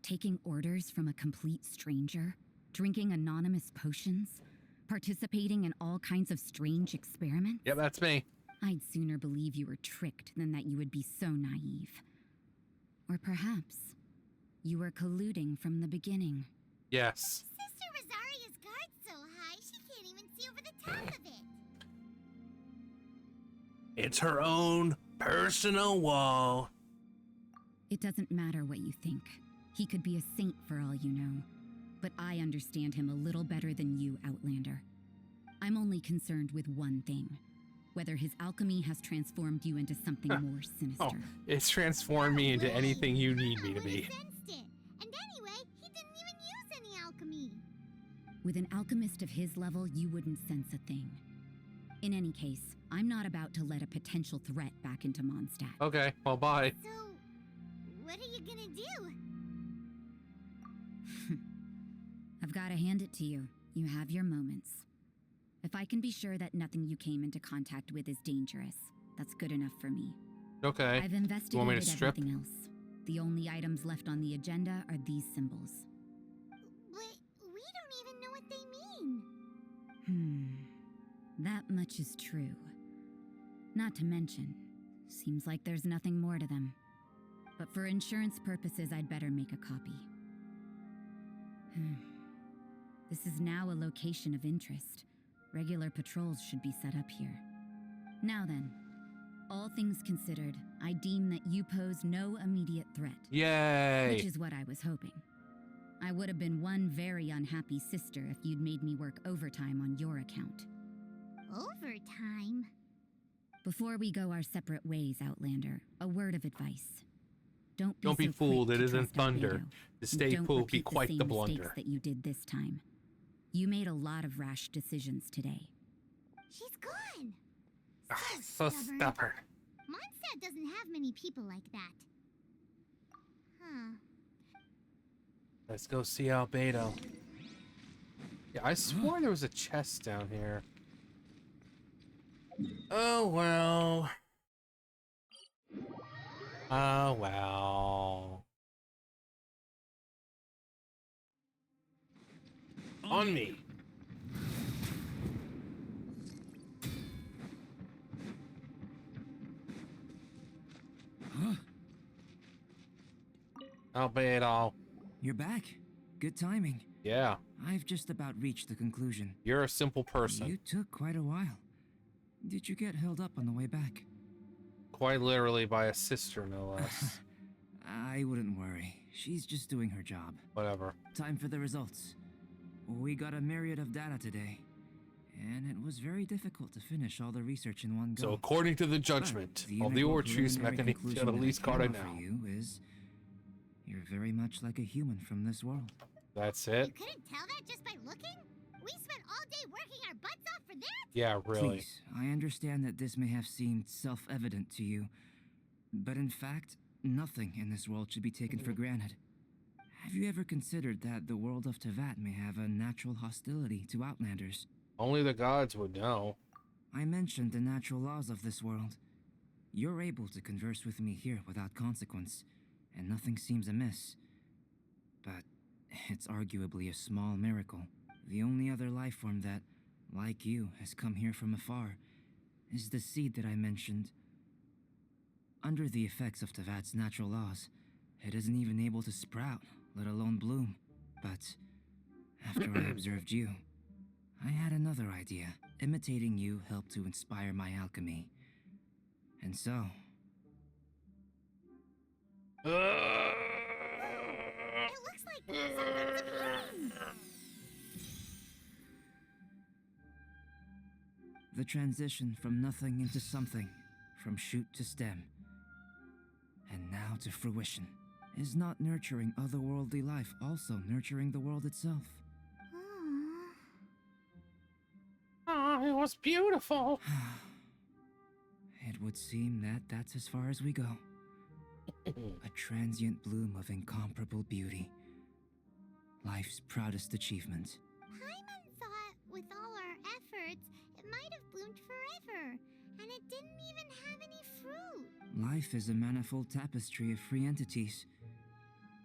Taking orders from a complete stranger, drinking anonymous potions, participating in all kinds of strange experiments? Yep, that's me. I'd sooner believe you were tricked than that you would be so naive. Or perhaps you were colluding from the beginning. Yes. Sister Rosaria's guard's so high, she can't even see over the top of it. It's her own personal wall. It doesn't matter what you think. He could be a saint for all you know. But I understand him a little better than you, Outlander. I'm only concerned with one thing. Whether his alchemy has transformed you into something more sinister. Oh, it's transformed me into anything you need me to be. Sensed it. And anyway, he didn't even use any alchemy. With an alchemist of his level, you wouldn't sense a thing. In any case, I'm not about to let a potential threat back into Mondstadt. Okay, well, bye. So, what are you gonna do? I've got to hand it to you. You have your moments. If I can be sure that nothing you came into contact with is dangerous, that's good enough for me. Okay. I've You want me to investigated strip? everything else. The only items left on the agenda are these symbols. But we don't even know what they mean. That much is true. Not to mention, seems like there's nothing more to them. But for insurance purposes, I'd better make a copy. This is now a location of interest. Regular patrols should be set up here. Now then, all things considered, I deem that you pose no immediate threat. Yay! Which is what I was hoping. I would have been one very unhappy sister if you'd made me work overtime on your account. Overtime? Before we go our separate ways, Outlander, a word of advice. Don't Don't be so fooled, quick it to isn't trust thunder. Albedo, The stay and pool don't be repeat quite the same blunder. mistakes that you did this time. You made a lot of rash decisions today. She's gone! So stubborn. Mondstadt doesn't have many people like that. Huh. Let's go see Albedo. Yeah, I swore there was a chest down here. Oh well. Oh well. On me. Huh? Albedo. You're back. Good timing. Yeah, I've just about reached the conclusion. you're a simple person. You took quite a while. Did you get held up on the way back? Quite literally by a sister, no less. I wouldn't worry. She's just doing her job. Whatever. Time for the results. We got a myriad of data today, and it was very difficult to finish all the research in one go. So according to the But judgment the of the integral Orchis preliminary Mechanic conclusion that I Police can Card offer now. you is you're very much like a human from this world. That's it? You couldn't tell that just by looking? We spent all day working our butts off for that? Yeah, really. Please, I understand that this may have seemed self-evident to you, but in fact, nothing in this world should be taken for granted. Have you ever considered that the world of Tevat may have a natural hostility to Outlanders? Only the gods would know. I mentioned the natural laws of this world. You're able to converse with me here without consequence, and nothing seems amiss. But it's arguably a small miracle. The only other life form that, like you, has come here from afar is the seed that I mentioned. Under the effects of Tevat's natural laws, it isn't even able to sprout, let alone bloom. But after I observed you, I had another idea. Imitating you helped to inspire my alchemy. And so, It looks like something's appearing! the transition from nothing into something, from shoot to stem, and now to fruition, is not nurturing otherworldly life also nurturing the world itself? Oh, it was beautiful. It would seem that that's as far as we go. A transient bloom of incomparable beauty. Life's proudest achievement. Paimon thought with all our efforts, it might have bloomed forever, and it didn't even have any fruit. Life is a manifold tapestry of free entities.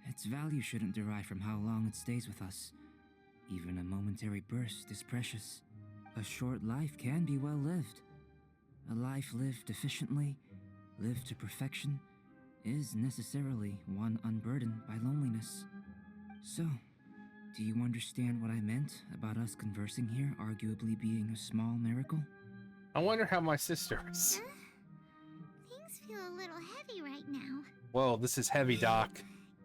Its value shouldn't derive from how long it stays with us. Even a momentary burst is precious. A short life can be well lived. A life lived efficiently, lived to perfection, is necessarily one unburdened by loneliness. So, do you understand what I meant about us conversing here arguably being a small miracle? I wonder how my sister is. Things feel a little heavy right now. Whoa, this is heavy, Doc.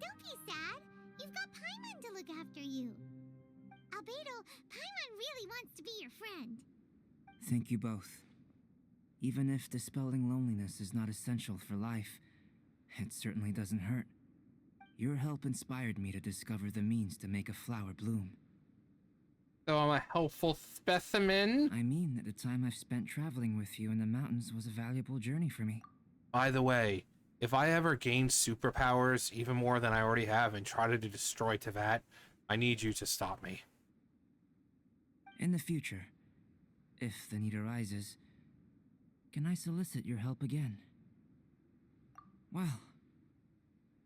Don't be sad. You've got Paimon to look after you. Albedo, Paimon really wants to be your friend. Thank you both. Even if dispelling loneliness is not essential for life, it certainly doesn't hurt. Your help inspired me to discover the means to make a flower bloom. So I'm a helpful specimen? I mean that the time I've spent traveling with you in the mountains was a valuable journey for me. By the way, if I ever gain superpowers, even more than I already have, and try to destroy Tevat, I need you to stop me. In the future, if the need arises, can I solicit your help again? Well,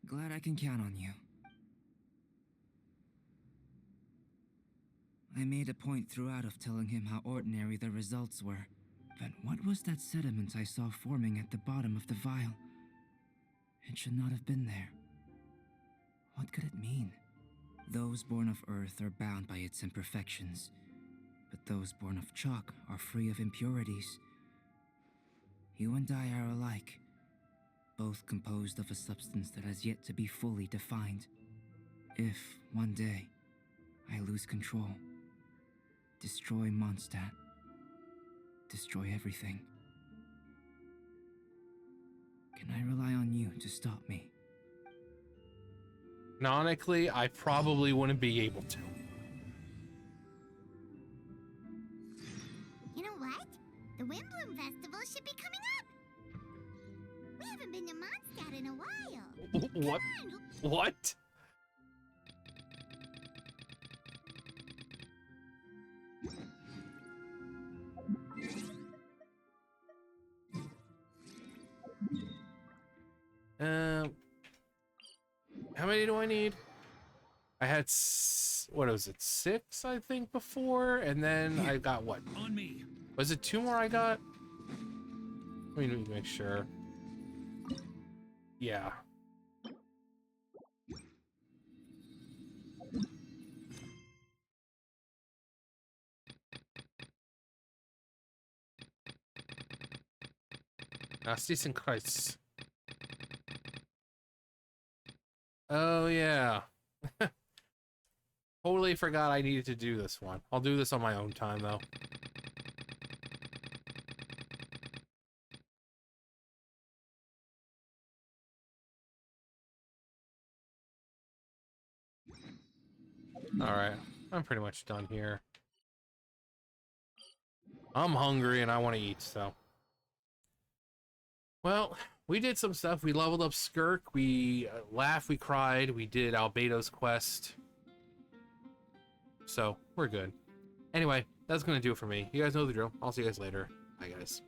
glad I can count on you. I made a point throughout of telling him how ordinary the results were. Then what was that sediment I saw forming at the bottom of the vial? It should not have been there. What could it mean? Those born of Earth are bound by its imperfections, but those born of chalk are free of impurities. You and I are alike, both composed of a substance that has yet to be fully defined. If, one day, I lose control, destroy Mondstadt, destroy everything, can I rely on you to stop me? Canonically, I probably wouldn't be able to. You know what? The Windbloom Festival should be coming up. We haven't been to Mondstadt in a while. What? Come on, What? How many do I need? I had what was it, 6 I think before, and then I got what? On me. Was it 2 more I got? Let me make sure. Yeah. Decent Christ. Oh yeah. Totally forgot I needed to do this one. I'll do this on my own time though. Alright, I'm pretty much done here. I'm hungry and I want to eat, so. Well, we did some stuff. We leveled up Skirk, we laughed, we cried, we did Albedo's quest. So, we're good. Anyway, that's going to do it for me. You guys know the drill. I'll see you guys later. Bye, guys.